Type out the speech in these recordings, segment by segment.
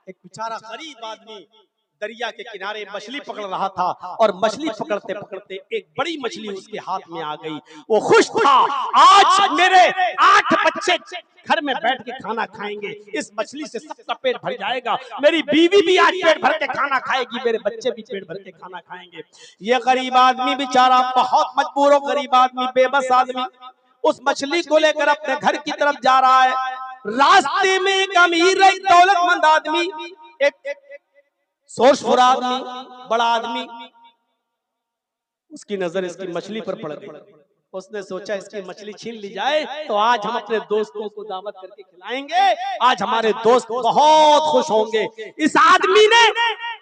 एक बेचारा गरीब आदमी दरिया के किनारे मछली पकड़ रहा था और मछली पकड़ते पकड़ते एक बड़ी मछली उसके हाथ में आ गई। वो खुश था, आज मेरे 8 बच्चे घर में बैठ के खाना खाएंगे, इस मछली से सबका पेट भर जाएगा, मेरी बीवी भी आज पेट भर के खाना खाएगी, मेरे बच्चे भी पेट भर के खाना खाएंगे। ये गरीब आदमी बेचारा बहुत मजबूर हो, गरीब आदमी, बेबस आदमी उस मछली को लेकर अपने घर की तरफ जा रहा है। रास्ते में एक अमीर, एक दौलतमंद आदमी, एक सोर्सफुल आदमी, बड़ा आदमी, उसकी नजर इसकी मछली पर पड़ गई। उसने सोचा इसकी मछली छीन ली जाए तो आज हम अपने दोस्तों को दावत करके खिलाएंगे, आज हमारे दोस्त बहुत खुश होंगे। इस आदमी ने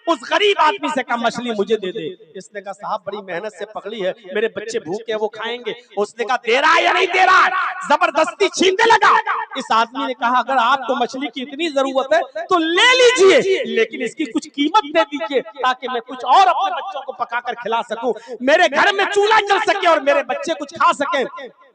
उस गरीब आदमी से कहा मछली मुझे दे दे। इसने कहा साहब बड़ी मेहनत से पकड़ी है, मेरे बच्चे भूखे हैं वो खाएंगे। उसने कहा दे रहा है या नहीं दे रहा है, जबरदस्ती छीनने लगा। इस आदमी ने कहा अगर आपको मछली की इतनी जरूरत है तो ले लीजिए, लेकिन इसकी कुछ कीमत दे दीजिए ताकि मैं कुछ और अपने बच्चों को पकाकर खिला सकूं, मेरे घर में चूल्हा जल सके और मेरे बच्चे कुछ खा सके।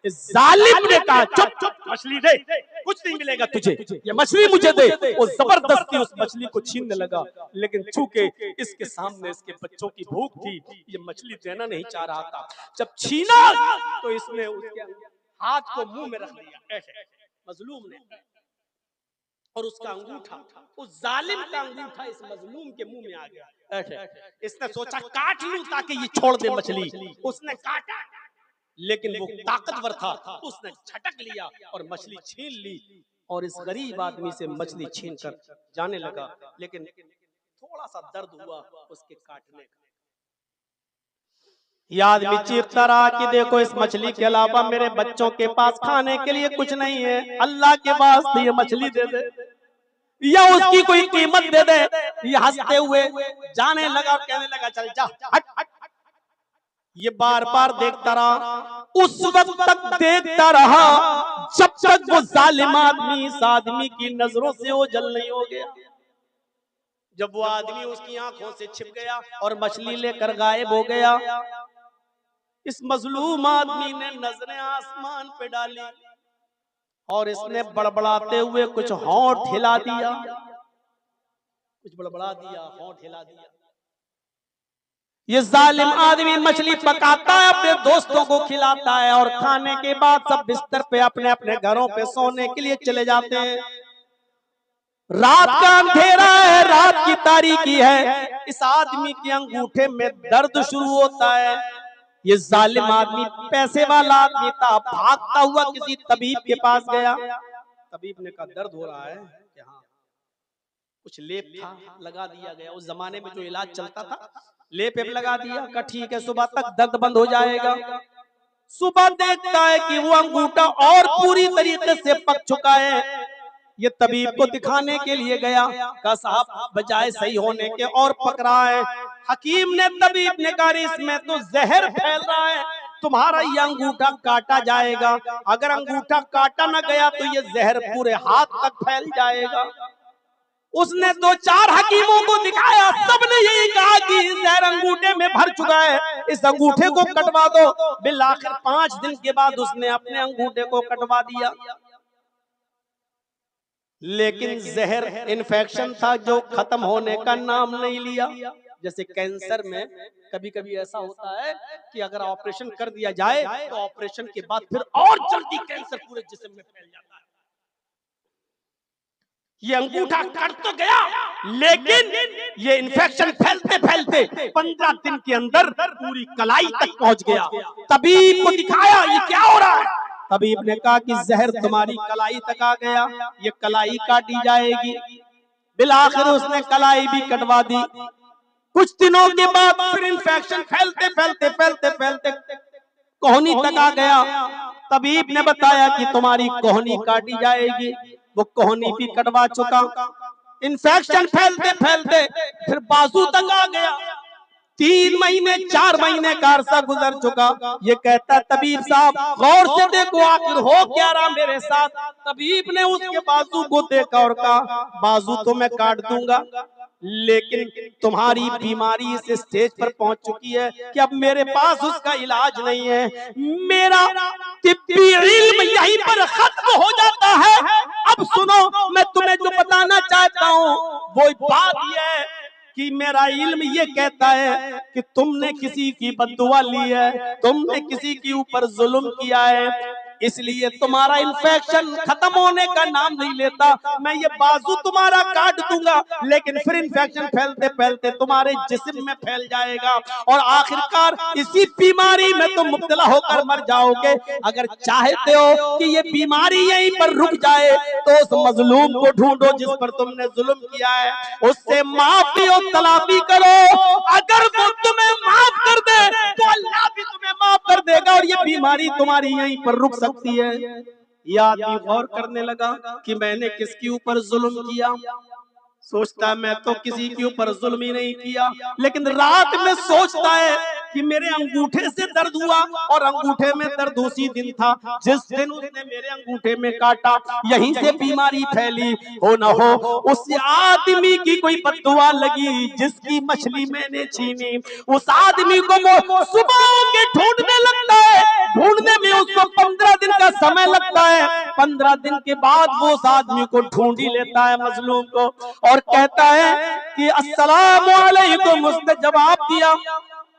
इस जालिम ने कहा चुप चुप, मछली दे, कुछ नहीं मिलेगा तुझे, ये मछली मुझे दे। वो जबरदस्ती उस मछली को छीनने लगा, लेकिन चूंकि इसके सामने इसके बच्चों की भूख थी, ये मछली देना नहीं चाह रहा था। जब छीना तो इसने उसके हाथ को मुंह में रख लिया ऐसे मजलूम ने, और उसका अंगूठा, उस जालिम का अंगूठा इस मजलूम के मुंह में आ गया ऐसे। इसने सोचा काट लूं ताकि ये छोड़ दे मछली। उसने काटा, लेकिन वो ताकतवर था, उसने झटक लिया और मछली छीन ली और इस गरीब आदमी से मछली छीन कर जाने लगा। लेकिन थोड़ा सा दर्द हुआ उसके काटने का। ये आदमी चीखता रहा कि देखो इस मछली के अलावा मेरे बच्चों के पास खाने के लिए कुछ नहीं है, अल्लाह के वास्ते ये मछली दे दे या उसकी कोई कीमत दे दे। ये हंसते हुए जाने लगा और कहने लगा चल जा हट हट। ये बार बार देखता रहा, उस वक्त तक देखता रहा जब तक वो जालिम आदमी इस आदमी की नजरों से ओझल नहीं हो गया। जब वो आदमी उसकी आंखों से छिप गया और मछली लेकर गायब हो गया, इस मजलूम आदमी ने नजरें आसमान पे डाली और इसने बड़बड़ाते हुए कुछ होंठ हिला दिया, कुछ बड़बड़ा दिया, होंठ हिला दिया। ये जालिम आदमी मछली पकाता है, अपने दोस्तों को खिलाता है और खाने के बाद सब बिस्तर पे अपने अपने घरों पे सोने के लिए चले जाते हैं। रात का अंधेरा है, रात की तारीकी है, इस आदमी के अंगूठे में दर्द शुरू होता है। ये जालिम आदमी पैसे वाला आदमी था, भागता हुआ किसी तबीब के पास गया। तबीब ने कहा दर्द हो रहा है कि हाँ, कुछ लेप था लगा दिया गया, उस जमाने में जो इलाज चलता था लेप लगा दिया, का ठीक है सुबह तक दर्द बंद हो जाएगा। सुबह देखता है कि वो अंगूठा और पूरी तरीके से पक चुका है। ये तबीब को दिखाने के लिए गया, कहा साहब बजाय सही होने के और पक रहा है। हकीम ने, तबीब ने कहा इसमें तो जहर फैल रहा है, तुम्हारा ये अंगूठा काटा जाएगा, अगर अंगूठा काटा न गया तो ये जहर पूरे हाथ तक फैल जाएगा। उसने 2-4 हकीमों को दिखाया, सबने यही कहा कि जहर अंगूठे में भर चुका है, इस अंगूठे को कटवा दो। बिल आखिर 5 दिन के बाद उसने अपने अंगूठे को कटवा दिया, लेकिन जहर इन्फेक्शन था जो खत्म होने का नाम नहीं लिया। जैसे कैंसर में कभी कभी ऐसा होता है कि अगर ऑपरेशन कर दिया जाए तो ऑपरेशन के बाद फिर और जल्दी कैंसर पूरे जिस्म में फैल जाता है। ये अंगूठा कट तो गया, लेकिन ये इन्फेक्शन फैलते फैलते 15 दिन के अंदर पूरी कलाई तक पहुंच गया। तबीब को दिखाया ये क्या हो रहा है, तबीब ने कहा कि जहर तुम्हारी कलाई तक आ गया, ये कलाई काटी जाएगी। बिल आखिर उसने कलाई भी कटवा दी। कुछ दिनों के बाद फिर इन्फेक्शन फैलते फैलते फैलते फैलते कोहनी तक आ गया। तबीब ने बताया कि तुम्हारी कोहनी काटी जाएगी, वो कोहनी भी कटवा चुका। इन्फेक्शन फैलते फैलते फिर बाजू तक आ गया। 3 महीने 4 महीने का अरसा गुजर चुका। ये कहता तबीब साहब गौर से देखो आखिर हो क्या रहा मेरे साथ। तबीब ने उसके बाजू को देखा और कहा बाजू तो मैं काट दूंगा, लेकिन तुम्हारी बीमारी इस स्टेज पर पहुंच चुकी है कि अब मेरे पास उसका इलाज नहीं है, मेरा तिब्बी इल्म यहीं पर खत्म हो जाता है। अब सुनो, मैं तुम्हें जो बताना चाहता हूँ वो बात यह है कि मेरा इल्म ये कहता है कि तुमने किसी की बद्दुआ ली है, तुमने किसी के ऊपर जुल्म किया है, इसलिए तुम्हारा इन्फेक्शन खत्म होने का नाम नहीं लेता। मैं ये बाजू तुम्हारा काट दूंगा, लेकिन फिर इन्फेक्शन फैलते फैलते तुम्हारे जिस्म में फैल जाएगा और आखिरकार इसी बीमारी में तुम मुब्तला होकर मर जाओगे। अगर चाहते हो कि ये बीमारी यहीं पर रुक जाए तो उस मजलूम को ढूंढो जिस पर तुमने जुल्म किया है, उससे माफी और तलाफी करो। अगर वो तुम्हें माफ कर दे तो अल्लाह भी तुम्हें माफ कर देगा और ये बीमारी तुम्हारी यहीं पर रुक सकती है। यह आदमी गौर करने लगा कि मैंने किसके ऊपर जुल्म किया। सोचता है मैं तो किसी के ऊपर जुल्म ही नहीं किया, लेकिन रात में सोचता है कि मेरे अंगूठे से दर्द हुआ और अंगूठे में दर्द उसी दिन था जिस दिन उसने मेरे अंगूठे में काटा, यहीं से बीमारी फैली। हो न हो उस आदमी की कोई बद्दुआ लगी जिसकी मछली मैंने छीनी। उस आदमी को वो सुबह के ढूंढने लगता है, ढूंढने में उसको 15 दिन का समय लगता है। 15 दिन के बाद वो उस आदमी को ढूंढ ही लेता है, मजलूम को, और कहता है कि अस्सलाम वालेकुम। उसने जवाब दिया।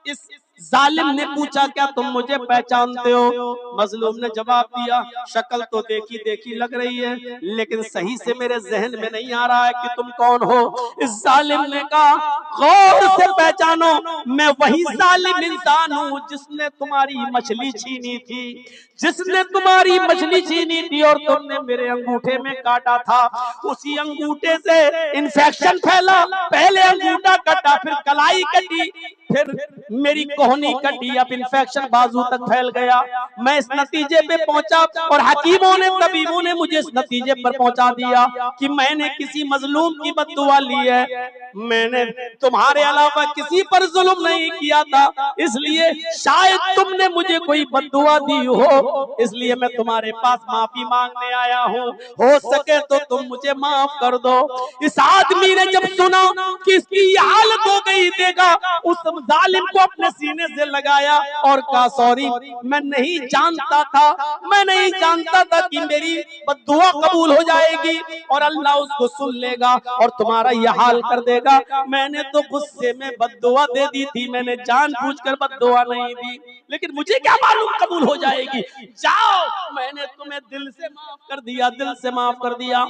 इस जालिम ने पूछा क्या तुम मुझे पहचानते हो? मजलूम ने जवाब दिया, शक्ल तो देखी देखी लग रही है, लेकिन सही से मेरे जहन में नहीं आ रहा है कि तुम कौन हो। इस जालिम ने कहा, गौर से पहचानो, मैं वही जालिम इंसान हूँ जिसने तुम्हारी मछली छीनी थी, जिसने तुम्हारी मछली छीनी थी और तुमने मेरे अंगूठे में काटा था। उसी अंगूठे से इन्फेक्शन फैला, पहले अंगूठा कटा, फिर कलाई कटी, फिर मेरी कोहनी कटी, अब इन्फेक्शन बाजू तक फैल गया। मैं इस नतीजे पे पहुंचा और हकीमों ने, तबीबों ने मुझे इस नतीजे पर पहुंचा दिया कि मैंने किसी मजलूम की बद्दुआ ली है। मैंने तुम्हारे अलावा किसी पर जुल्म नहीं किया था, इसलिए शायद तुमने मुझे कोई बद्दुआ दी हो, इसलिए मैं तुम्हारे पास माफी मांगने आया हूँ। हो सके तो तुम मुझे माफ कर दो। इस आदमी ने जब सुना कि इसकी ये हालत हो गई, देखा, उस जालिम को अपने सीने से लगाया और कहा, सॉरी, मैं नहीं जानता था, मैं नहीं जानता था कि मेरी बद्दुआ कबूल हो जाएगी और अल्लाह उसको सुन लेगा और तुम्हारा यह हाल कर देगा। मैंने तो गुस्से में बद्दुआ दे दी थी, मैंने जानबूझकर बद्दुआ नहीं दी, लेकिन मुझे क्या मालूम कबूल हो जाएगी। जाओ, मैंने तुम्हें दिल से माफ कर दिया, दिल से माफ कर दिया।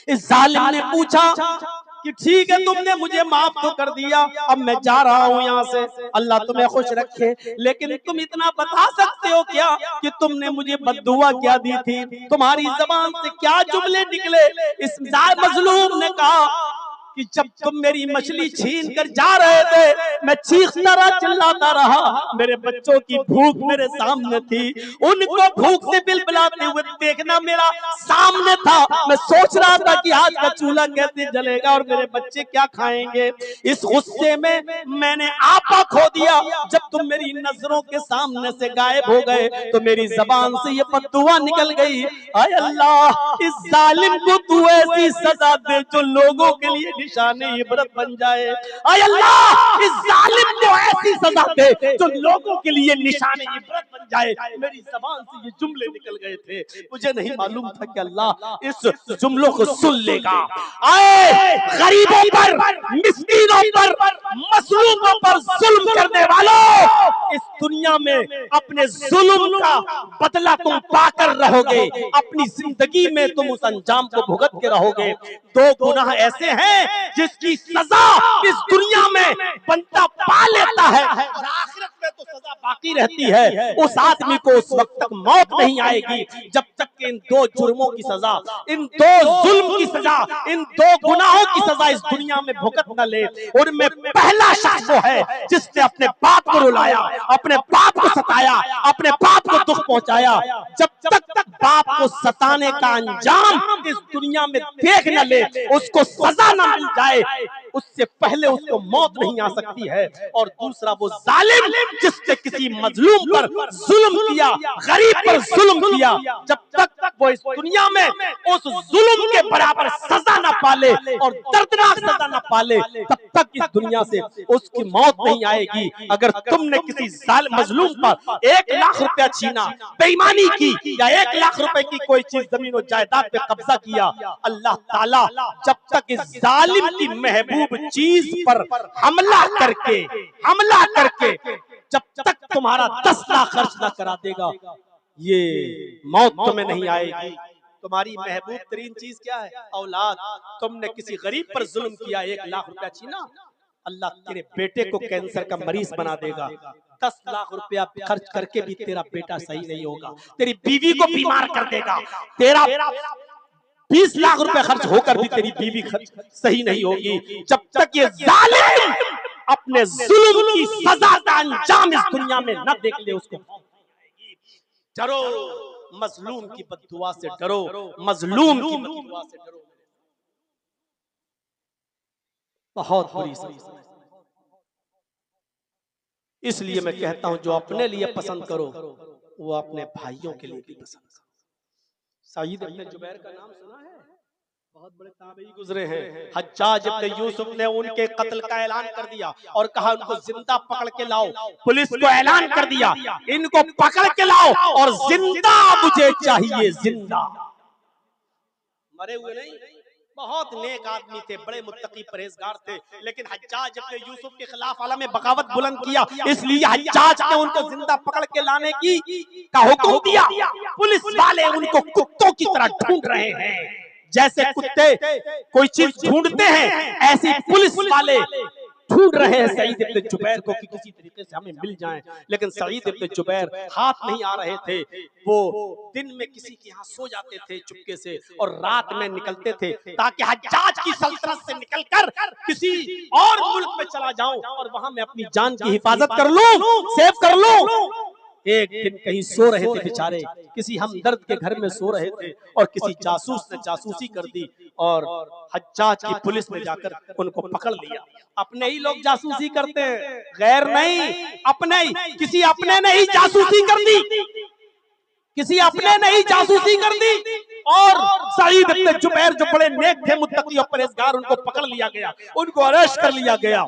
इस जालिम ने पूछा कि ठीक है, तुमने मुझे माफ तो कर दिया, अब मैं जा रहा हूँ यहाँ से, अल्लाह तुम्हें खुश रखे, लेकिन तुम इतना बता सकते हो क्या कि तुमने मुझे बद्दुआ क्या दी थी? तुम्हारी जबान से क्या जुमले निकले? इस मजलूम ने कहा कि जब तुम मेरी मछली छीन कर जा रहे थे, मैं चीखता रहा, चिल्लाता रहा, मेरे बच्चों की भूख मेरे सामने थी, उनको भूख से बिलबिलाते हुए देखना मेरा सामने था। मैं सोच रहा था कि आज का चूल्हा कैसे जलेगा और मेरे बच्चे क्या खाएंगे। इस गुस्से में मैंने आपा खो दिया। जब तुम मेरी नजरों के सामने से गायब हो गए तो मेरी जबान से ये बद्दुआ निकल गई। आय अल्लाह, इस जालिम को तू ऐसी सजा दे जो लोगों के लिए निशाने इबरत बन जाए। आय अल्लाह, इस जालिम को ऐसी सजा दे जो लोगों के लिए निशाने इबरत बन जाए। मेरी जबान से ये जुमले निकल गए थे, मुझे नहीं मालूम था कि अल्लाह इस जुमलों को सुन लेगा। आए गरीबों पर, मिस्कीनों पर, मजलूमों पर जुल्म करने वालों, इस दुनिया में अपने जुल्म का बदला तुम पाकर रहोगे, अपनी जिंदगी में तुम उस अंजाम को भुगत के रहोगे। दो गुनाह ऐसे हैं जिसकी सजा इस दुनिया में बंदा पा लेता है और आखिरत में तो सजा बाकी रहती है। उस आदमी को उस वक्त तक मौत नहीं आएगी जब तक कि इन दो जुर्मों की सजा, इन दो जुल्म की सजा, इन दो गुनाहों की सजा इस दुनिया में भुगत न ले। और मैं पहला शख्स वो है जिसने अपने बाप को रुलाया, अपने बाप को सताया, अपने बाप को दुख पहुंचाया। जब तक बाप को सताने का अंजाम इस दुनिया में देख न ले, उसको सजा न मिल जाए, उससे पहले उसको मौत नहीं आ सकती है। और दूसरा वो जालिम जिसने किसी मजलूम पर जुल्म किया, गरीब पर जुल्म किया, जब तक वो इस दुनिया में उस जुल्म के बराबर सजा ना पाले और दर्दनाक सजा ना पाले, तब तक इस दुनिया से उसकी मौत नहीं आएगी। अगर तुमने किसी मजलूम पर 1 लाख रुपया छीना, बेईमानी की, या 1 लाख रुपए की कोई चीज जमीन और जायदाद पे कब्जा किया, अल्लाह ताला जब तक इस जालिम की महबूब चीज पर हमला करके जब तक तुम्हारा 10 लाख खर्च ना करा देगा, ये मौत तुम्हें नहीं आएगी। तुम्हारी महबूब तरीन चीज क्या है? औलाद। तुमने किसी गरीब पर जुल्म किया, 1 लाख रुपया छीना, अल्लाह तेरे बेटे को कैंसर का मरीज बना देगा। 10 लाख रुपया खर्च करके भी तेरा बेटा सही नहीं होगा, तेरी बीवी को बीमार कर देगा। तेरा 20 लाख रुपए खर्च होकर भी तेरी बीवी सही नहीं होगी। जब तक ये जालिम अपने जुल्म की सजा का अंजाम इस दुनिया में न देख ले, उसको डरो। मजलूम की बद्दुआ से डरो, मजलूम की बद्दुआ से डरो। बहुत बुरी समस्या। इसलिए मैं कहता हूं, जो अपने लिए पसंद करो वो अपने भाइयों के लिए भी पसंद करो। सईद इब्न जुबैर का नाम सुना है? बहुत बड़े ताबई गुजरे हैं। हज्जाज इब्न यूसुफ ने उनके कत्ल का ऐलान कर दिया और कहा उनको जिंदा पकड़ के लाओ। पुलिस को ऐलान कर दिया, इनको पकड़ के लाओ और जिंदा मुझे चाहिए, जिंदा। मरे हुए नहीं। बहुत नेक आदमी थे, बड़े मुत्तकी परहेजगार थे, लेकिन हज्जाज अपने यूसुफ के खिलाफ आलम बगावत बुलंद किया, इसलिए हज्जाज ने उनको जिंदा पकड़ के लाने का हुक्म दिया। पुलिस वाले उनको कुत्तों की तरह ढूंढ रहे हैं। जैसे कुत्ते कोई चीज ढूंढते हैं, ऐसी पुलिस वाले ढूंढ रहे हैं सईद इब्न जुबैर को कि किसी तरीके से हमें मिल जाए। लेकिन सईद इब्न जुबैर हाथ नहीं आ रहे थे। वो दिन में किसी के यहाँ सो जाते थे चुपके से और रात में निकलते थे, ताकि हज्जाज की सल्तनत से निकलकर किसी और मुल्क में चला जाऊं और वहां मैं अपनी जान की हिफाजत कर लूं, सेव कर लूं। एक दिन कहीं सो रहे थे बेचारे, किसी हमदर्द के घर में सो रहे थे और किसी जासूस ने जासूसी कर दी और हज्जाज की पुलिस ने जाकर उनको पकड़ लिया। अपने ही लोग जासूसी करते हैं, गैर नहीं, अपने ही। किसी अपने ने ही जासूसी कर दी, किसी अपने ने ही जासूसी कर दी और सईद इब्न जुबैर जो बड़े नेक थे, मुत्तकी और परहेजगार, उनको पकड़ लिया गया, उनको अरेस्ट कर लिया गया।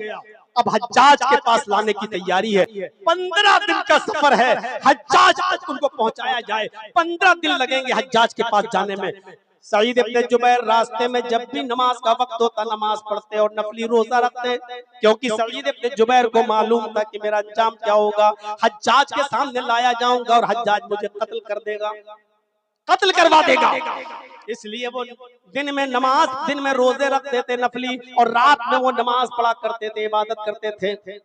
अब हज्जाज के पास लाने की तैयारी है। 15 दिन का सफर है, हज्जाज तक उनको पहुंचाया जाए। 15 दिन लगेंगे हज्जाज के पास जाने में। सईद इब्न जुबैर रास्ते में जब भी नमाज का वक्त होता नमाज पढ़ते और नफली रोजा रखते, क्योंकि सईद इब्न जुबैर को मालूम था कि मेरा अंजाम क्या होगा। हज्जाज के सामने लाया जाऊंगा और हज्जाज मुझे कत्ल कर देगा, कत्ल करवा देगा। इसलिए वो दिन में रोजे रखते थे नफली, और रात में वो नमाज पढ़ा करते थे, इबादत करते थे।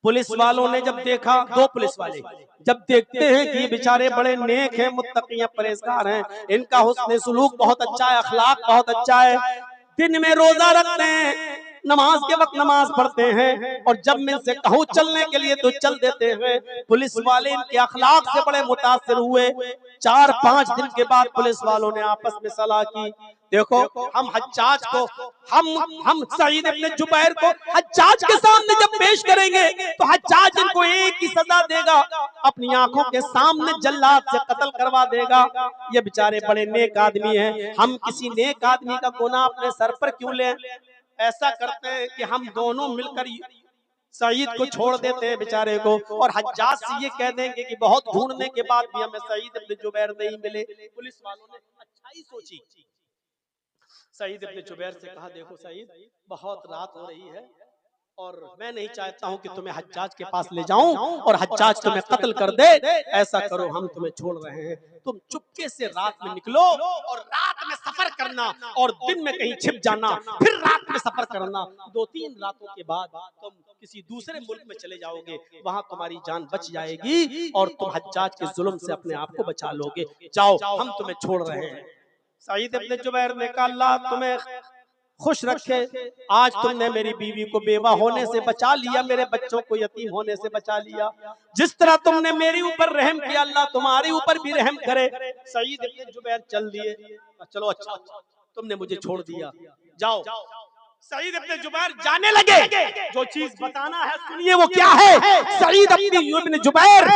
पुलिस वालों ने जब देखा, 2 पुलिस वाले जब देखते हैं कि ये बेचारे बड़े नेक हैं, मुत्तकी परहेजगार हैं, इनका हुस्न सुलूक बहुत अच्छा है, अखलाक बहुत अच्छा है, दिन में रोजा रखते हैं, नमाज के वक्त नमाज पढ़ते हैं, और जब मैं इनसे कहूँ चलने के लिए तो चल देते हैं। पुलिस वाले इनके अखलाक से बड़े मुतासिर हुए। 4-5 दिन के बाद पुलिस वालों ने आपस में सलाह की, देखो हम हज्जाज को, हम सईद इब्न जुबैर को हज्जाज के सामने जब पेश करेंगे तो हज्जाज इनको एक ही सजा देगा, अपनी आंखों के सामने जल्लाद से कत्ल करवा देगा। ये बेचारे बड़े नेक आदमी हैं, हम किसी नेक आदमी का गुनाह अपने सर पर क्यों लें? ऐसा करते हैं कि हम दोनों मिलकर सईद को छोड़ देते हैं बेचारे को, और हज्जाज से ये कह देंगे कि बहुत ढूंढने के बाद भी हमें सईद इब्न जुबैर नहीं मिले। पुलिस वालों ने अच्छाई सोची। सईद इब्न जुबैर से कहा, देखो सईद, बहुत रात हो रही है और मैं नहीं चाहता हूं कि तुम्हें हज्जाज के पास ले जाऊं और हज्जाज तुम्हें कत्ल कर दे। ऐसा करो, हम तुम्हें छोड़ रहे हैं, तुम चुपके से रात में निकलो और रात में सफर करना और दिन में कहीं छिप जाना, फिर रात में सफर करना। 2-3 रातों के बाद तुम किसी दूसरे मुल्क में चले जाओगे, वहां तुम्हारी जान बच जाएगी और तुम हज्जाज के जुल्म से अपने आप को बचा लोगे। जाओ, हम तुम्हें छोड़ रहे हैं। सईद इब्न जुबैर ने कहा, अल्लाह तुम्हें खुश रखे, आज तुमने मेरी बीवी को बेवा होने से बचा लिया, मेरे बच्चों को यतीम होने से बचा लिया। जिस तरह तुमने मेरे ऊपर रहम किया, अल्लाह तुम्हारे ऊपर भी रहम करे। सईद इब्न जुबैर चल दिए, चलो अच्छा तुमने मुझे छोड़ दिया, जाओ सईद इब्न जुबैर जाने लगे, जो चीज बताना है सुनिए वो क्या है। सईद इब्न जुबैर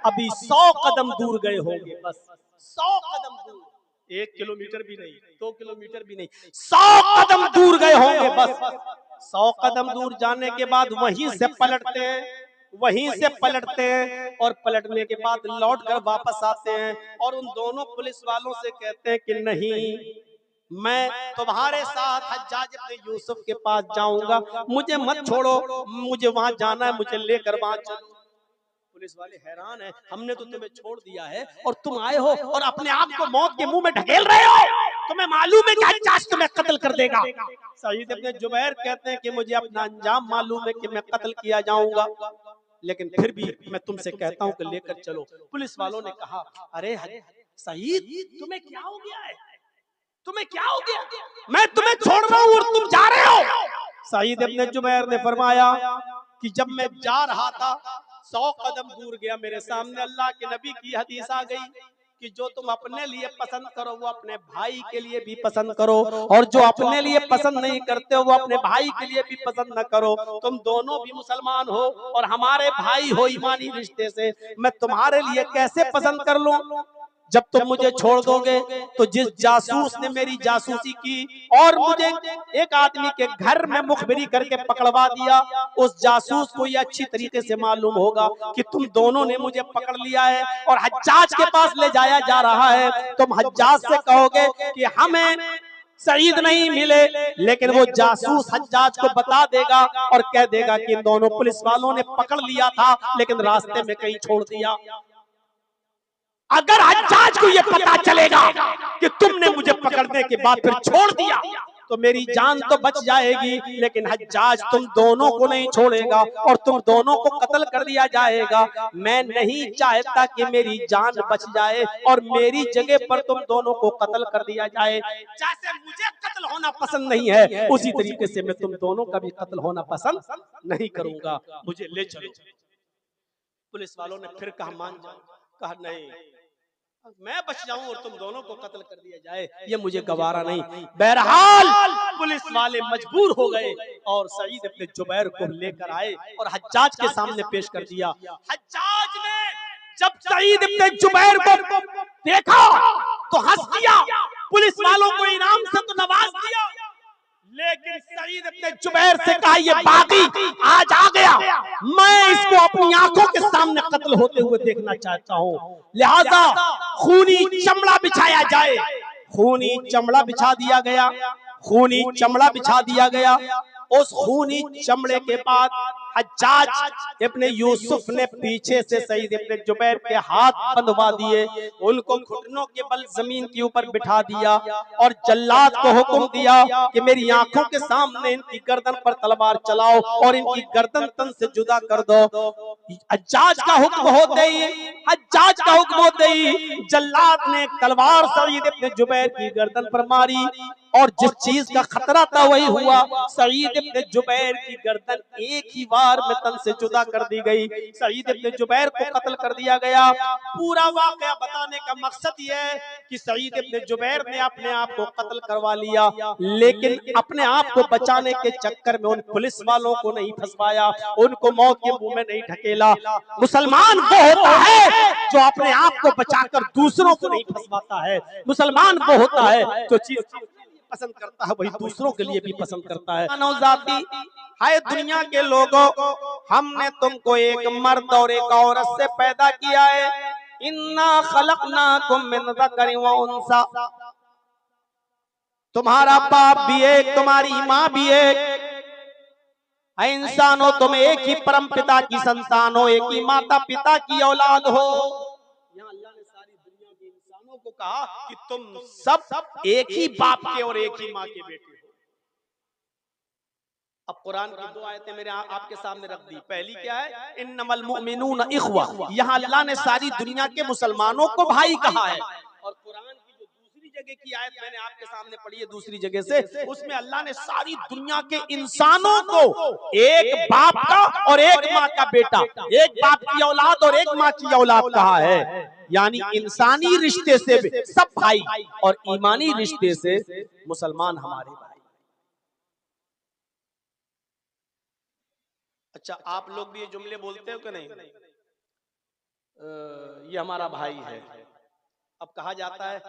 अभी 100 कदम दूर गए होंगे, बस 100 कदम दूर, 1 किलोमीटर भी नहीं, 2 किलोमीटर भी नहीं, 100 कदम दूर गए होंगे बस। 100 कदम दूर जाने के बाद वहीं से पलटते हैं, वहीं से पलटते हैं और पलटने के बाद लौट कर वापस आते हैं और उन दोनों पुलिस वालों से कहते हैं कि नहीं, मैं तुम्हारे साथ हज्जाज इब्न यूसुफ के पास जाऊंगा, मुझे मत छोड़ो, मुझे वहां जाना है, मुझे लेकर वहां चलो। पुलिस वाले हैरान है, हमने तो तुम्हें छोड़ दिया है और तुम आए हो और अपने आप को मौत के मुंह में ढकेल रहे हो, तुम्हें मालूम है कि हज्जाज तुम्हें कत्ल कर देगा। सईद इब्न जुबैर कहते हैं कि मुझे अपना अंजाम मालूम है कि मैं कत्ल किया जाऊंगा, लेकिन फिर भी मैं तुमसे कहता हूं कि लेकर चलो। पुलिस वालों ने कहा, अरे सईद तुम्हें क्या हो गया है, तुम्हें क्या हो गया, मैं तुम्हें छोड़ रहा हूं और तुम जा रहे हो। सईद इब्न जुबैर ने फरमाया कि जब मैं जा रहा था 100 कदम दूर गया, मेरे सामने अल्लाह के नबी की हदीस आ गई कि जो तुम अपने लिए पसंद करो वो अपने भाई के लिए भी पसंद करो, और जो अपने लिए पसंद नहीं करते हो वो अपने भाई के लिए भी पसंद न करो। तुम दोनों भी मुसलमान हो और हमारे भाई हो ईमानी रिश्ते से, मैं तुम्हारे लिए कैसे पसंद कर लूं। जब तुम मुझे छोड़ दोगे तो जिस जासूस ने मेरी जासूसी की और मुझे एक आदमी के घर में मुखबिरी करके पकड़वा दिया, उस जासूस को ये अच्छी तरीके से मालूम होगा कि तुम दोनों ने मुझे पकड़ लिया है और हज्जाज के पास ले जाया जा रहा है। तुम हज्जाज से कहोगे कि हमें सईद नहीं मिले, लेकिन वो जासूस हज्जाज को बता देगा और कह देगा कि इन दोनों पुलिस वालों ने पकड़ लिया था लेकिन रास्ते में कहीं छोड़ दिया। अगर हज्जाज को ये पता चलेगा कि तुमने मुझे पकड़ने के बाद फिर छोड़ दिया तो मेरी जान तो बच जाएगी, लेकिन हज्जाज तुम दोनों को नहीं छोड़ेगा और तुम दोनों को कत्ल कर दिया जाएगा। मैं नहीं चाहता कि मेरी जान बच जाए और मेरी जगह पर तुम दोनों को कत्ल कर दिया जाए। जैसे मुझे कत्ल होना पसंद नहीं है, उसी तरीके से मैं तुम दोनों का भी कत्ल होना पसंद नहीं करूंगा, मुझे ले चलो। पुलिस वालों ने फिर कहा मान जाओ, कहा नहीं, मैं बच जाऊं और तुम दोनों को कत्ल कर दिया जाए, ये मुझे गवारा नहीं। बहरहाल पुलिस वाले मजबूर हो गए और सईद इब्न जुबैर को लेकर आए और हज्जाज के सामने पेश कर दिया। हज्जाज ने जब सईद इब्न जुबैर को देखा तो हंस दिया, पुलिस वालों को इनाम से तो नवाज दिया, लेकिन सईद इब्न जुबैर से कहा ये बागी आज आ गया, मैं इसको अपनी आंखों के सामने कत्ल होते हुए देखना चाहता हूं, लिहाजा खूनी चमड़ा बिछाया जाए। खूनी चमड़ा बिछा दिया गया, खूनी चमड़ा बिछा दिया गया। उस खूनी चमड़े के बाद हज्जाज इब्न यूसुफ ने पीछे से सईद इब्न जुबैर के हाथ बंधवा दिए, उनको घुटनों के बल जमीन के ऊपर बिठा दिया और जल्लाद को हुक्म दिया कि मेरी आंखों के सामने इनकी गर्दन पर तलवार चलाओ और इनकी गर्दन तन से जुदा कर दो। हज्जाज का हुक्म होते ही, हज्जाज का हुक्म होते ही जल्लाद ने तलवार सईद इब्न जुबैर की गर्दन पर मारी और जिस चीज का खतरा था वही हुआ। सईद इब्न जुबैर की गर्दन एक ही बार में तन से जुदा कर दी गई, सईद इब्न जुबैर को कत्ल कर दिया गया। पूरा वाकया बताने का मकसद यह है कि सईद इब्न जुबैर ने अपने आप को कत्ल करवा लिया, लेकिन अपने आप को बचाने के चक्कर में उन पुलिस वालों को नहीं फंसवाया, उनको मौत के मुंह में नहीं ढकेला। मुसलमान वो होता है जो अपने आप को बचाकर दूसरों को नहीं फंसवाता है, मुसलमान वो होता है जो चीज पसंद करता है वही दूसरों के लिए भी पसंद करता है। मानवजाति हाय दुनिया के लोगों, हमने तुमको एक मर्द और एक औरत से पैदा किया है, इन्ना खलकनाकुम मिन ज़करिन व उन्सा, तुम्हारा बाप भी एक, तुम्हारी माँ भी एक, इंसानों तुम एक ही परम पिता की संतान हो, एक ही माता पिता की औलाद हो। यहाँ अल्लाह ने सारी दुनिया के इंसानों को कहा कि तुम सब एक ही बाप के और एक ही माँ के बेटे हो। अब कुरान की दो आयतें मेरे आपके सामने रख दी। पहली क्या है, इन्नमल मुमिनून इख्वा, यहाँ अल्लाह ने सारी दुनिया के मुसलमानों को भाई कहा है। और कुरान की जो दूसरी जगह की आयत मैंने आपके सामने पढ़ी है दूसरी जगह से, उसमें अल्लाह ने सारी दुनिया के इंसानों को एक बाप का और एक माँ का बेटा, एक बाप की औलाद और एक माँ की औलाद कहा है। यानी इंसानी रिश्ते से सब भाई और ईमानी रिश्ते से मुसलमान हमारे भाई। अच्छा, आप लोग भी ये जुमले बोलते हो कि नहीं? ये हमारा भाई है। अब कहा जाता है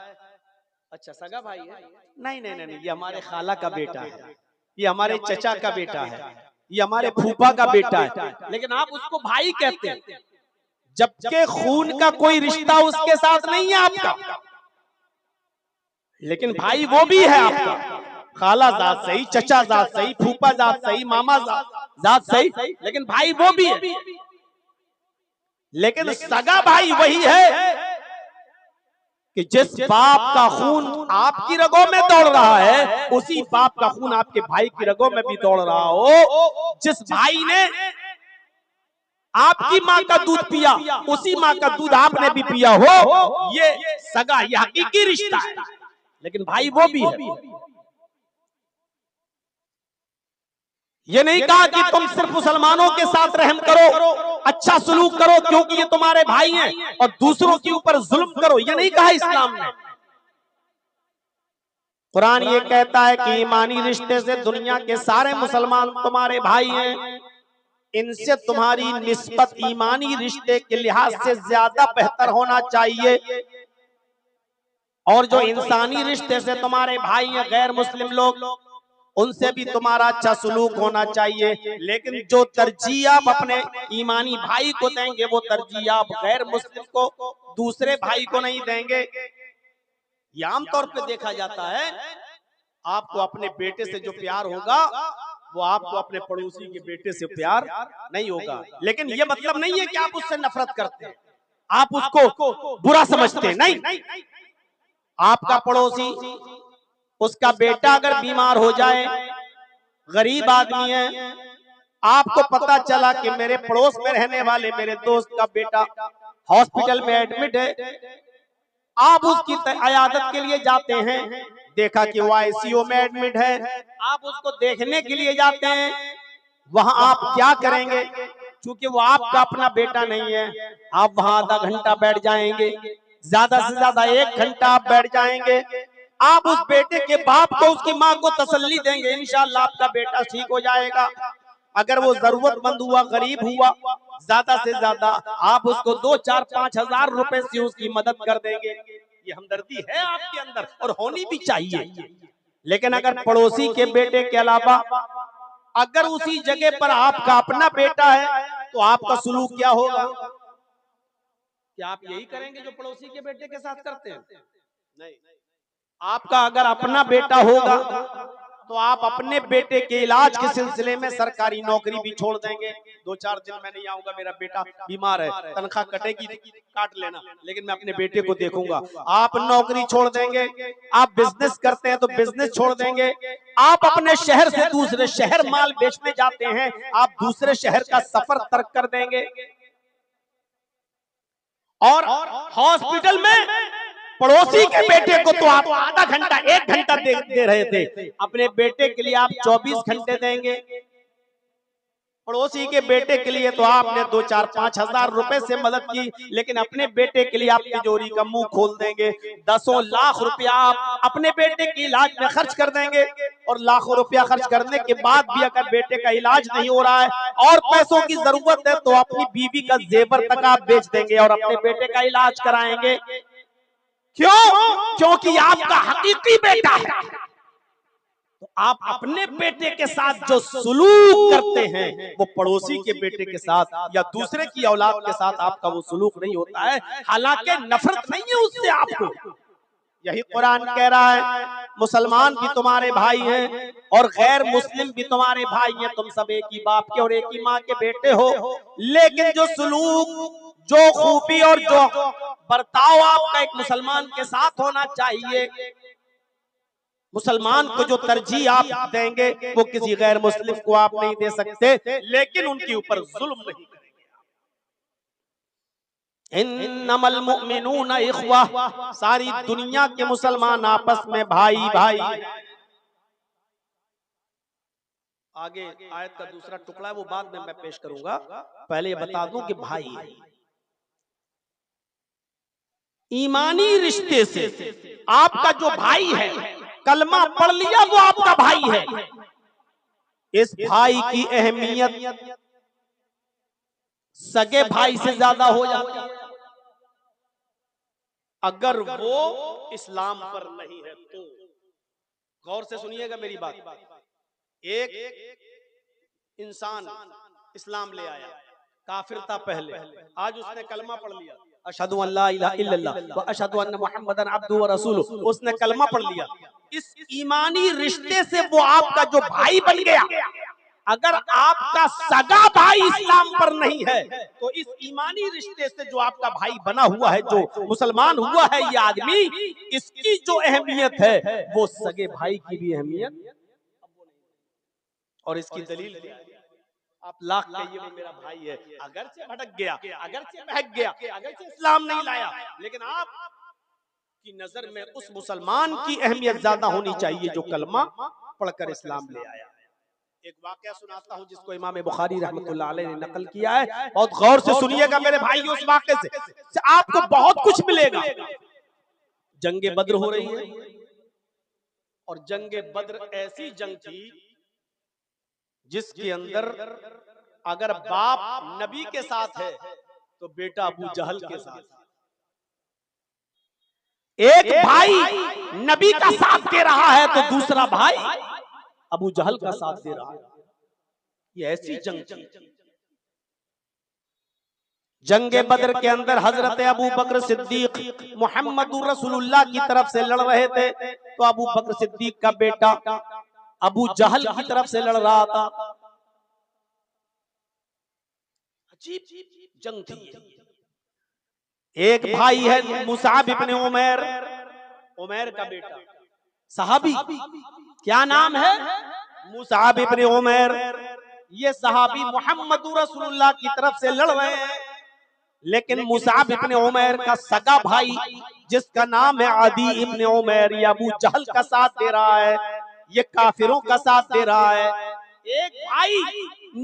अच्छा सगा भाई है? नहीं नहीं नहीं, ये हमारे खाला का बेटा है, ये हमारे चचा का बेटा है, ये हमारे फूफा का बेटा है, लेकिन आप उसको भाई कहते हैं जबकि खून का कोई रिश्ता उसके साथ नहीं है आपका, लेकिन भाई वो भी है आपका। खाला जात सही, चचा जात सही, फूफा जात सही, मामा जात सही, लेकिन भाई वो भी है। लेकिन सगा भाई वही है कि जिस बाप का खून आपकी रगों में दौड़ रहा है, उसी बाप का खून आपके भाई की रगों में भी दौड़ रहा हो। जिस भाई ने आपकी माँ का दूध पिया, उसी माँ का दूध आपने भी पिया हो, ये सगा, ये हकीकी रिश्ता है, लेकिन भाई वो भी है। ये नहीं कहा कि तुम सिर्फ मुसलमानों के साथ रहम करो, अच्छा सलूक करो क्योंकि ये तुम्हारे भाई हैं, और दूसरों के ऊपर जुल्म करो, ये नहीं कहा इस्लाम ने। कुरान ये कहता है कि ईमानी रिश्ते से दुनिया के सारे मुसलमान तुम्हारे भाई हैं, इनसे तुम्हारी निस्बत ईमानी रिश्ते के लिहाज से ज्यादा बेहतर होना चाहिए, और जो इंसानी रिश्ते से तुम्हारे भाई हैं गैर मुस्लिम लोग, उनसे भी तुम्हारा अच्छा सलूक होना चाहिए। लेकिन जो तरजीह आप अपने ईमानी भाई को देंगे, वो तरजीह आप गैर मुस्लिम को, दूसरे भाई को नहीं देंगे। ये आमतौर पे देखा जाता है, आपको अपने बेटे से जो प्यार होगा वो आपको अपने पड़ोसी के बेटे से प्यार नहीं होगा। लेकिन ये मतलब नहीं है कि आप उससे नफरत करते हैं, आप उसको बुरा समझते हैं, नहीं। आपका पड़ोसी, उसका बेटा अगर बीमार हो जाए, गरीब आदमी है, आपको पता चला कि मेरे पड़ोस में रहने वाले मेरे दोस्त का बेटा हॉस्पिटल में एडमिट है, आप उसकी इयादत के लिए जाते हैं, देखा कि वो आईसीयू में एडमिट है, आप उसको देखने के लिए जाते हैं। वहां आप क्या करेंगे? क्योंकि वो आपका अपना बेटा नहीं है, आप वहां आधा घंटा बैठ जाएंगे, ज्यादा से ज्यादा 1 घंटा आप बैठ जाएंगे। आप उस बेटे के बाप को, उसकी माँ को तसल्ली देंगे, इंशाअल्लाह आपका बेटा ठीक हो जाएगा। अगर वो जरूरतमंद हुआ, गरीब हुआ, ज्यादा से ज्यादा आप उसको 2, 4, 5 हजार रुपए से उसकी मदद कर देंगे। ये हमदर्दी है आपके अंदर और होनी भी चाहिए। लेकिन अगर पड़ोसी के बेटे के अलावा अगर उसी जगह पर आपका अपना बेटा है, तो आपका सुलूक क्या होगा? क्या आप यही करेंगे जो पड़ोसी के बेटे के साथ करते हैं? नहीं। आपका अगर अपना बेटा होगा तो आप अपने बेटे के इलाज के सिलसिले में सरकारी नौकरी भी छोड़ देंगे। 2-4 दिन मैं नहीं आऊंगा, मेरा बेटा बीमार है, तनख्वाह कटेगी काट लेना, लेकिन मैं अपने बेटे को देखूंगा। आप नौकरी छोड़ देंगे, आप बिजनेस करते हैं तो बिजनेस छोड़ देंगे, आप अपने शहर से दूसरे शहर माल बेचने जाते हैं, आप दूसरे शहर का सफर तर्क कर देंगे। और हॉस्पिटल में पड़ोसी के बेटे को तो आप आधा घंटा 1 घंटा दे रहे थे, अपने बेटे के लिए आप 24 घंटे देंगे। पड़ोसी के बेटे के लिए तो आपने 2, 4, 5 हजार रुपए से मदद की, लेकिन अपने बेटे के लिए आप तिजोरी का मुंह खोल देंगे। 10 लाख रुपया आप अपने बेटे के इलाज में खर्च कर देंगे, और लाखों रुपया खर्च करने के बाद भी अगर बेटे का इलाज नहीं हो रहा है और पैसों की जरूरत है, तो अपनी बीवी का जेवर तक आप बेच देंगे और अपने बेटे का इलाज कराएंगे। क्यों? क्योंकि आपका हकीकी बेटा है। तो आप अपने बेटे के साथ जो सुलूक करते हैं, वो पड़ोसी के बेटे के साथ या दूसरे की औलाद के साथ आपका वो सुलूक नहीं होता है। हालांकि नफरत नहीं है उससे आपको। यही कुरान कह रहा है, मुसलमान भी तुम्हारे भाई हैं और गैर मुस्लिम भी तुम्हारे भाई हैं, तुम सब एक ही बाप के और एक ही माँ के बेटे हो। लेकिन जो सुलूक, जो खूबी और जो बर्ताव आपका एक मुसलमान के साथ होना चाहिए, मुसलमान को जो तरजीह आप देंगे वो किसी गैर मुस्लिम को आप नहीं दे सकते, लेकिन उनके ऊपर जुल्म नहीं करेंगे। इन्नमल मुमिनूना इख्वा, सारी दुनिया के मुसलमान आपस में भाई भाई। आगे आयत का दूसरा टुकड़ा है, वो बाद में मैं पेश करूंगा, पहले बता दूं कि भाई ईमानी रिश्ते से आपका जो भाई है, कलमा पढ़ लिया वो आपका भाई है। इस भाई की अहमियत सगे भाई से ज्यादा हो जाती है अगर वो इस्लाम पर नहीं है तो। गौर से सुनिएगा मेरी बात। एक इंसान इस्लाम ले आया, काफिर था पहले, आज उसने कलमा पढ़ लिया, अशहदु अल्ला इलाहा इल्लल्लाह व अशहदु अन्ना मुहम्मदन अब्दुहु व रसूलुहु, उसने कलमा पढ़ लिया। इस ईमानी रिश्ते से वो आपका जो भाई बन गया। अगर आपका सगा भाई इस्लाम पर नहीं है तो इस ईमानी रिश्ते से जो आपका भाई बना हुआ है, जो मुसलमान हुआ है ये आदमी, इसकी जो अहमियत है वो सगे भाई की भी अहमियत। और इसकी दलील क्या है? आप लाख कहिए वो मेरा भाई है, अगर से भटक गया, अगर से बहक गया, अगर से इस्लाम नहीं लाया, लेकिन आप की नजर में उस मुसलमान की अहमियत ज्यादा होनी चाहिए जो कलमा पढ़कर इस्लाम ले आया। एक वाकया सुनाता हूं जिसको इमाम बुखारी रहमतुल्लाह अलैह ने नकल किया है, बहुत गौर से सुनिएगा मेरे भाई। उस वाकये से आपको बहुत कुछ मिलेगा। जंगे बद्र हो रही है और जंगे बद्र ऐसी जंग थी जिसके अंदर अगर बाप नबी के साथ है तो बेटा अबू जहल के साथ। एक भाई नबी का साथ दे रहा है तो दूसरा भाई अबू जहल का साथ दे रहा है। ये ऐसी जंग थी। जंगे बद्र के अंदर हजरत अबू बकर सिद्दीक मुहम्मदुर रसूलुल्लाह की तरफ से लड़ रहे थे, तो अबू बकर सिद्दीक का बेटा अबू जहल की तरफ से लड़ रहा था। अजीब जंग थी। एक भाई है मुसाब इब्ने उमैर, उमैर का बेटा सहाबी, क्या नाम है? मुसाब इब्ने उमैर। ये सहाबी मुहम्मदुर रसूलुल्लाह की तरफ से लड़ रहे हैं, लेकिन मुसाब इब्ने उमैर का सगा भाई जिसका नाम है अदी इब्ने उमैर, ये अबू जहल का साथ दे रहा है, ये काफिरों का साथ दे रहा है। एक भाई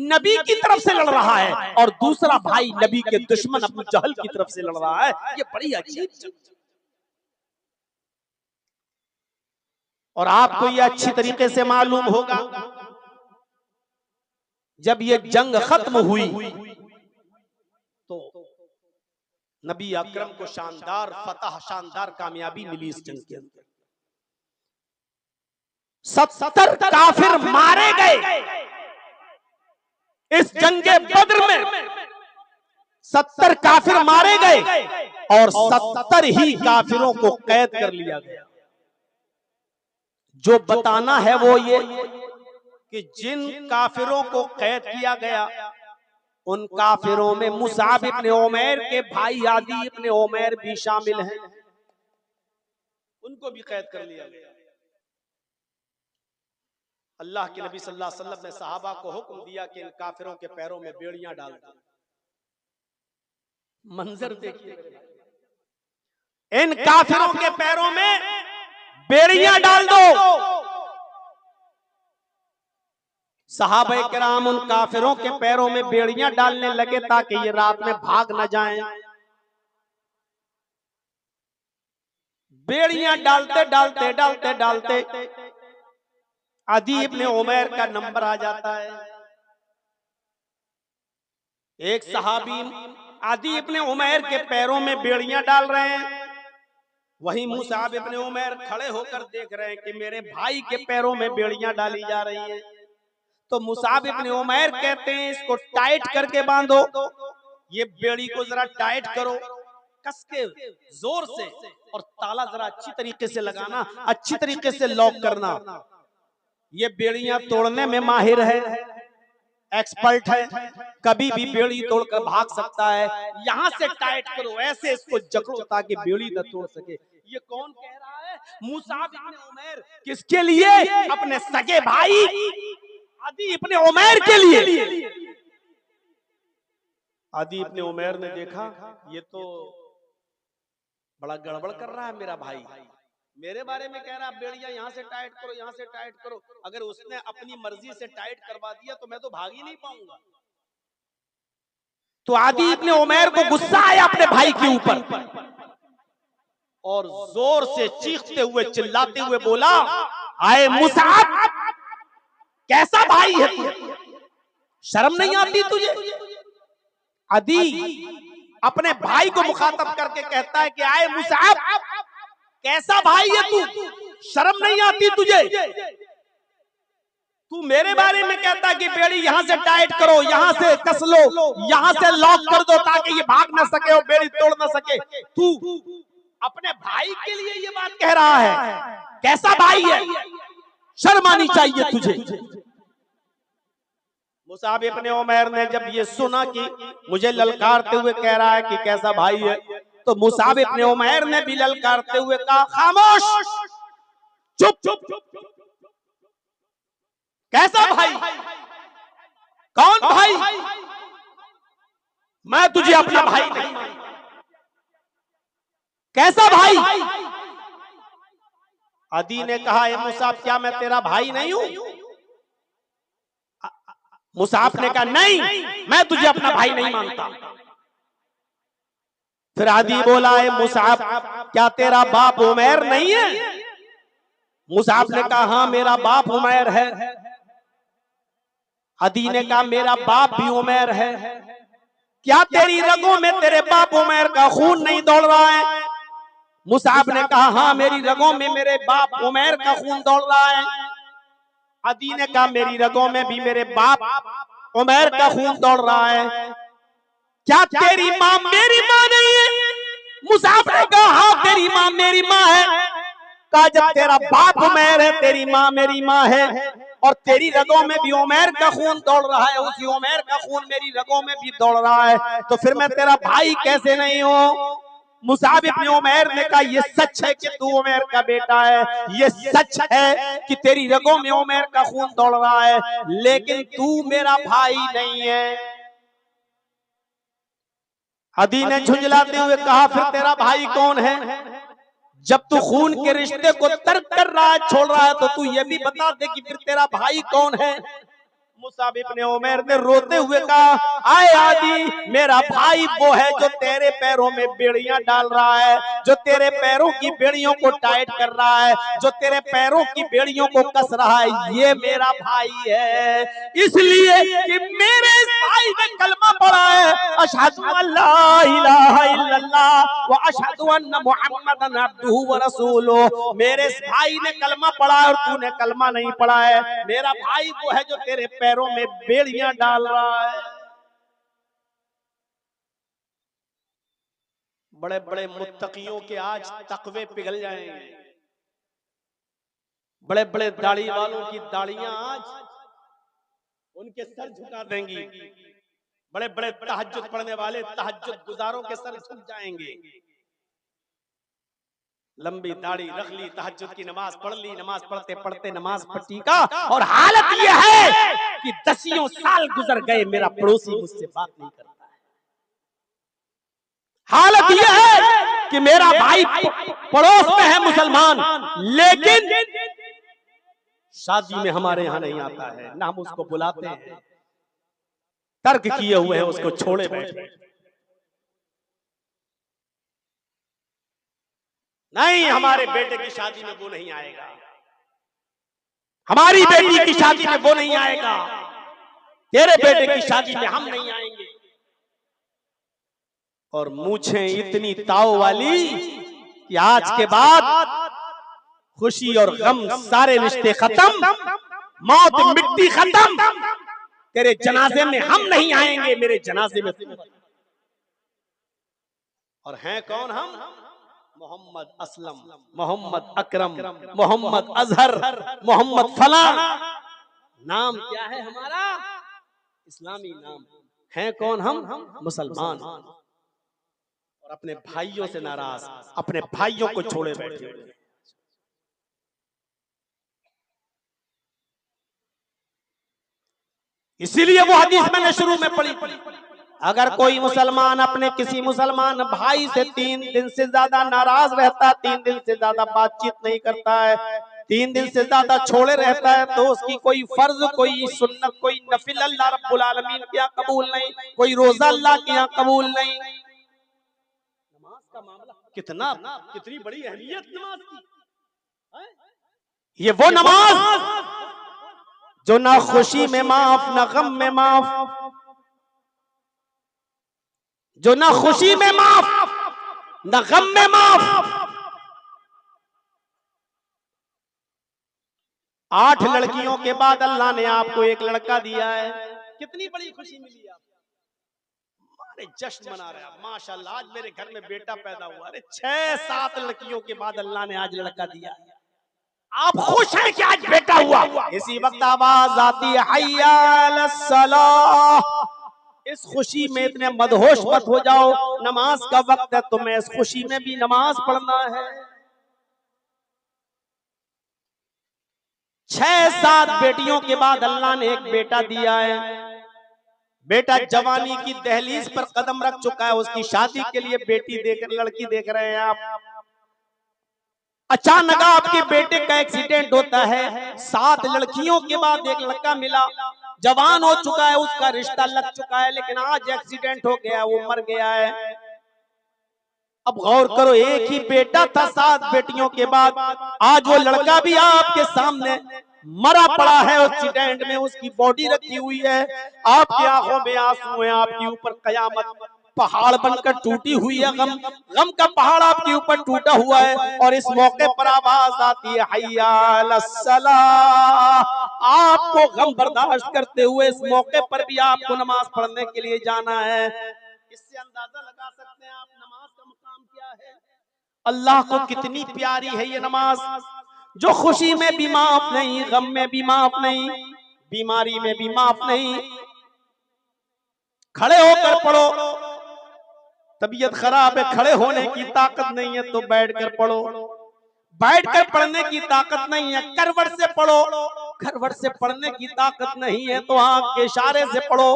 नबी की तरफ से लड़ रहा है और दूसरा भाई नबी के दुश्मन अबू जहल की तरफ से लड़ रहा है। ये बड़ी अजीब। और आपको ये अच्छी तरीके से मालूम होगा जब ये जंग खत्म हुई तो नबी अकरम को शानदार फतह, शानदार कामयाबी मिली इस जंग के अंदर। 70 काफिर मारे गए इस जंगे बद्र में। 70 काफिर मारे गए और 70 ही काफिरों को कैद कर लिया गया। जो बताना है वो ये कि जिन काफिरों को कैद किया गया उन काफिरों में मुसाब इब्ने उमैर के भाई आदी इब्ने उमैर भी शामिल हैं, उनको भी कैद कर लिया गया। अल्लाह के नबी सल्लल्लाहु अलैहि वसल्लम ने सहाबा को हुक्म दिया कि इन काफिरों के पैरों में बेड़ियां डाल दो। मंजर देखिए, इन काफिरों के पैरों में बेड़ियां डाल दो। सहाबा किराम उन काफिरों के पैरों में बेड़ियां डालने लगे ताकि ये रात में भाग न जाएं। बेड़ियां डालते डालते डालते डालते अदी इब्ने उमैर का नंबर आ जाता है। एक सहाबी अदी इब्ने उमैर के पैरों में बेड़ियां डाल रहे हैं, वहीं मुसाब इब्ने उमैर खड़े होकर देख रहे हैं कि मेरे भाई के पैरों में बेड़ियां डाली जा रही है। तो मुसाब इब्ने उमैर कहते हैं इसको टाइट करके बांधो, ये बेड़ी को जरा टाइट करो कस के जोर से, और ताला जरा अच्छी तरीके से लगाना, अच्छी तरीके से लॉक करना। ये बेड़ियां तोड़ने में माहिर है, एक्सपर्ट है, कभी भी बेड़ी तोड़कर भाग सकता है। यहाँ से टाइट करो, ऐसे इसको जकड़ो ताकि बेड़ी न तोड़ सके। ये कौन कह रहा है? मुसाब इब्ने उमैर। किसके लिए? अपने सगे भाई अदी इब्ने उमैर के लिए। अदी इब्ने उमैर ने देखा ये तो बड़ा गड़बड़ कर रहा है मेरा भाई, मेरे बारे में कह रहा है बेड़ियां यहाँ से टाइट करो, यहाँ से टाइट करो। अगर उसने अपनी मर्जी से टाइट करवा दिया तो मैं तो भाग ही नहीं पाऊंगा। तो अदी इब्ने उमैर को गुस्सा आया अपने भाई के ऊपर और जोर से चीखते हुए चिल्लाते हुए बोला, आए मुसाब, कैसा भाई है तू? शर्म नहीं आती तुझे? अदी अपने भाई को मुखातब करके कहता है कि आए मुसअब, कैसा भाई है तू, शर्म नहीं आती तुझे? तू मेरे बारे में कहता है कि बेड़ी यहां से टाइट करो, यहां से कस लो, यहां से लॉक कर दो ताकि ये भाग ना सके और बेड़ी तोड़ ना सके। तू अपने भाई के लिए ये बात कह रहा है? कैसा भाई है, शर्म आनी चाहिए तुझे। मुसाब इब्ने उमैर ने जब ये सुना कि मुझे ललकारते हुए कह रहा है कि कैसा भाई है, तो मुसाब इब्ने उमैर ने भी ललकारते हुए कहा, खामोश, चुप चुप, कैसा भाई, कौन भाई? मैं तुझे अपना भाई नहीं मानता। कैसा भाई? अदी ने कहा, ए मुसाब, क्या मैं तेरा भाई नहीं हूं? मुसाब ने कहा, नहीं, मैं तुझे अपना भाई नहीं मानता। फिर अदी बोला, ए मुसाब, क्या तेरा बाप उमैर नहीं है? मुसाब ने कहा, हाँ मेरा बाप उमैर है। अदी ने कहा, मेरा बाप भी उमैर है। क्या तेरी रगों में तेरे बाप उमैर का खून नहीं दौड़ रहा है? मुसाब ने कहा, हाँ मेरी रगों में मेरे बाप उमैर का खून दौड़ रहा है। अदी ने कहा, मेरी रगों में भी मेरे बाप उमैर का खून दौड़ रहा है। क्या तेरी माँ मेरी माँ नहीं है? मुसाब ने कहा, हाँ तेरी माँ मेरी माँ है। कहा, जब तेरा बाप उमैर है, तेरी माँ मेरी माँ है, और तेरी रगों में भी उमैर का खून दौड़ रहा है, उसी उमैर का खून मेरी रगों में भी दौड़ रहा है, तो फिर मैं तेरा भाई कैसे नहीं हूं? मुसाब इब्ने उमैर ने कहा, ये सच है कि तू उमैर का बेटा है, ये सच है कि तेरी रगों में उमैर का खून दौड़ रहा है, लेकिन तू मेरा भाई नहीं है। अदी ने झुंझलाते हुए कहा, फिर तेरा भाई कौन है? जब तू खून के रिश्ते को तर्क कर रहा है, छोड़ रहा है, तो तू ये भी बता दे कि फिर तेरा भाई कौन है? मुसाब इब्ने उमैर ने रोते हुए कहा, आए आदी, मेरा भाई वो है जो तेरे पैरों में बेड़ियां डाल रहा है, जो तेरे पैरों की बेड़ियों को टाइट कर रहा है, जो तेरे पैरों की बेड़ियों को कस रहा है, ये मेरा भाई है। इसलिए कि मेरे इस भाई ने कलमा पढ़ा है, अशहदु अल्ला इलाहा इल्लल्लाह व अशहदु अन्ना मुहम्मदन अब्दुहु व रसूलुहु। मेरे इस भाई ने कलमा पढ़ा है और तूने कलमा नहीं पढ़ा है। मेरा भाई वो है जो तेरे पैरों में बेड़ियां डाल रहा है। बड़े बड़े मुत्तकियों के आज तकवे पिघल जाएंगे, बड़े बड़े दाढ़ी वालों की दाढ़ियां आज उनके सर झुका देंगी, बड़े बड़े तहज्जुद पढ़ने वाले तहज्जुद गुजारों के सर झुक जाएंगे। लंबी दाढ़ी रख ली, तहज्जुद की नमाज पढ़ ली, नमाज पढ़ते पढ़ते नमाज पट्टी का, और हालत यह है कि 10 साल गुजर गए, मेरा पड़ोसी मुझसे बात नहीं करता है। हालत यह है कि मेरा भाई पड़ोस में है मुसलमान, लेकिन शादी में हमारे यहाँ नहीं आता है, ना हम उसको बुलाते हैं, तर्क किए हुए हैं, उसको छोड़े बैठे। नहीं, हमारे बेटे की शादी में वो नहीं आएगा, हमारी बेटी की शादी में वो नहीं आएगा, तेरे बेटे की शादी में हम नहीं आएंगे। और मूछें इतनी ताव वाली कि आज के बाद खुशी और गम सारे रिश्ते खत्म, मौत मिट्टी खत्म, तेरे जनाजे में हम नहीं आएंगे, मेरे जनाजे में तुम। और हैं कौन हम? मोहम्मद असलम, मोहम्मद अकरम, मोहम्मद अजहर, मोहम्मद फला। नाम क्या है हमारा? इस्लामी नाम। हैं कौन हम? मुसलमान। और अपने भाइयों से नाराज, अपने भाइयों को छोड़े बैठे। इसीलिए वो हदीस मैंने शुरू में पढ़ी, अगर कोई मुसलमान अपने किसी मुसलमान भाई से 3 दिन से ज्यादा नाराज रहता है, 3 दिन से ज्यादा बातचीत नहीं करता है, 3 दिन से ज्यादा छोड़े रहता है, तो उसकी कोई फर्ज, कोई सुन्नत, कोई नफिल अल्लाह रब्बुल आलमीन के यहाँ कबूल नहीं, कोई रोजा अल्लाह के यहाँ कबूल नहीं। नमाज का मामला कितनी बड़ी अहमियत नमाज की। ये वो नमाज जो ना खुशी में माफ, ना गम में माफ, जो ना खुशी में माफ ना गम में माफ। 8 लड़कियों के बाद अल्लाह ने आपको एक लड़का दिया है, कितनी बड़ी खुशी मिली आपको। अरे जश्न मना रहे हैं माशाल्लाह, आज मेरे घर में बेटा पैदा हुआ। अरे 6-7 लड़कियों के बाद अल्लाह ने आज लड़का दिया। आप खुश हैं कि आज बेटा हुआ। इसी वक्त आवाज आती है हय्या अलस्सलाह। इस खुशी में इतने मदहोश मत हो जाओ, नमाज का वक्त है, तुम्हें इस खुशी में भी नमाज पढ़ना है। 6-7 बेटियों के बाद अल्लाह ने एक बेटा दिया है। बेटा जवानी की दहलीज पर कदम रख चुका है, उसकी शादी के लिए बेटी देकर लड़की देख रहे हैं आप। अचानक आपके बेटे का एक्सीडेंट होता है, 7 लड़कियों के बाद एक लड़का मिला, जवान हो चुका है, उसका रिश्ता लग चुका है, लेकिन आज एक्सीडेंट हो गया, वो मर गया है। अब गौर करो, एक ही बेटा था 7 बेटियों के बाद, आज वो लड़का भी आपके सामने मरा पड़ा है एक्सीडेंट में, उसकी बॉडी रखी हुई है, आपकी आंखों में आंसू हैं, आपके ऊपर कयामत पहाड़ बनकर टूटी हुई है, गम का पहाड़ आपके ऊपर टूटा हुआ है। और इस मौके पर आवाज आती है हय्या अलस्सलाह। आपको गम बर्दाश्त करते हुए इस मौके पर भी आपको नमाज पढ़ने के लिए जाना है। इससे अंदाजा लगा सकते हैं आप नमाज का मुकाम क्या है। अल्लाह को कितनी प्यारी है ये नमाज, जो खुशी में भी माफ नहीं, गम में भी माफ नहीं, बीमारी में भी माफ नहीं। खड़े होकर पढ़ो, तबीयत खराब है, खड़े होने की ताकत नहीं है तो बैठकर पढ़ो, बैठकर पढ़ने की ताकत नहीं है करवट से पढ़ो, करवट से पढ़ने की ताकत नहीं है तो आंख के इशारे से पढ़ो,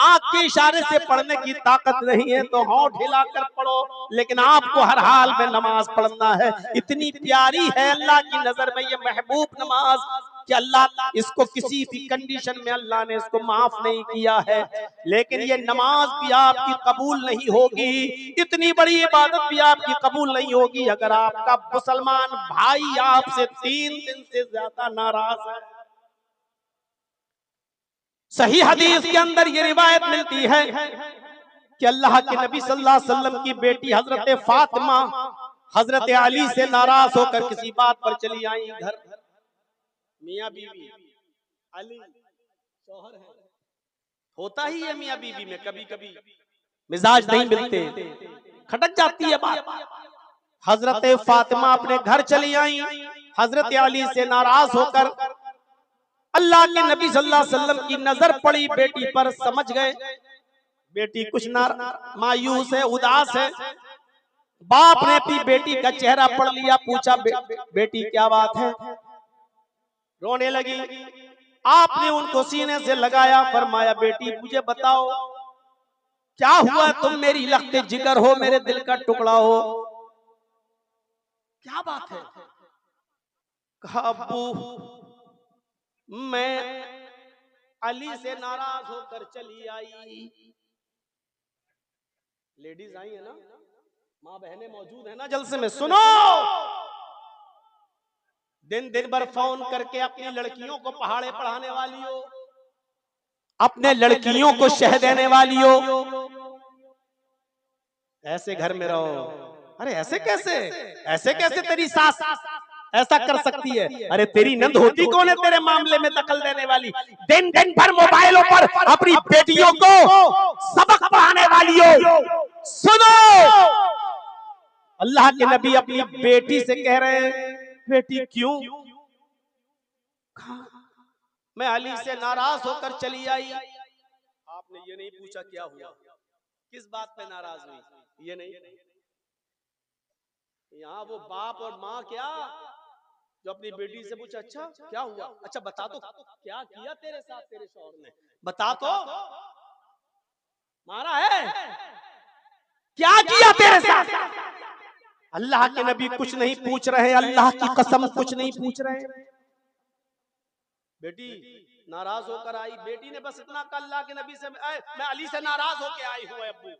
आंख के इशारे से पढ़ने की ताकत नहीं है तो होंठ हिलाकर पढ़ो, लेकिन आपको हर हाल में नमाज पढ़ना है। इतनी प्यारी है अल्लाह की नजर में ये महबूब नमाज कि अल्लाह इसको किसी भी कंडीशन में अल्लाह ने इसको माफ नहीं किया है। लेकिन ये नमाज भी आपकी कबूल नहीं होगी, इतनी बड़ी इबादत भी आपकी कबूल नहीं होगी अगर आपका मुसलमान भाई आपसे 3 दिन से ज्यादा नाराज है। सही हदीस के अंदर ये रिवायत मिलती है कि अल्लाह के नबी सल्लल्लाहु अलैहि वसल्लम की बेटी हजरत फातिमा हजरत अली से नाराज होकर किसी बात पर चली आई घर। मियां बीवी अली शौहर है, होता ही है मियां बीवी में कभी कभी मिजाज नहीं मिलते, खटक जाती है बात। हजरत फातिमा अपने घर चली आई, हजरत अली से नाराज होकर। अल्लाह के नबी सल्लल्लाहु अलैहि वसल्लम की नजर पड़ी बेटी पर, समझ गए बेटी कुछ मायूस है, उदास है। बाप ने अपनी बेटी का चेहरा पढ़ लिया, पूछा बेटी क्या बात है, रोने लगी। आपने उनको सीने से लगाया, फरमाया बेटी मुझे बताओ क्या हुआ, तुम मेरी लख्ते जिगर हो, मेरे दिल का टुकड़ा हो, क्या बात है। कहा अब्बू मैं अली से नाराज होकर चली आई। लेडीज आई है ना, माँ बहनें मौजूद है ना जलसे में, सुनो। दिन भर फोन करके अपनी लड़कियों को पहाड़े पढ़ाने वाली हो, अपने लड़कियों को शह देने वाली हो, ऐसे घर में रहो। अरे ऐसे कैसे तेरी सास ऐसा कर सकती है, अरे तेरी नंद होती कौन है तेरे मामले में दखल देने वाली। दिन भर मोबाइलों पर अपनी बेटियों को सबक पढ़ाने वाली हो। सुनो, अल्लाह के नबी अपनी बेटी से कह रहे हैं बेटी क्यों, मैं अली से नाराज होकर चली आई। आपने ये नहीं पूछा क्या हुआ, किस बात पे नाराज हुई, ये नहीं। यहाँ वो बाप और माँ क्या जो अपनी बेटी से पूछा अच्छा क्या हुआ, अच्छा बता तो क्या किया तेरे साथ तेरे शौहर ने, बता तो, मारा है क्या किया तेरे साथ। अल्लाह के नबी कुछ नहीं पूछ रहे, अल्लाह की कसम कुछ नहीं पूछ रहे। बेटी नाराज होकर आई, बेटी ने बस इतना कहा अल्लाह के नबी से मैं अली से नाराज होकर आई हूँ अब्बू।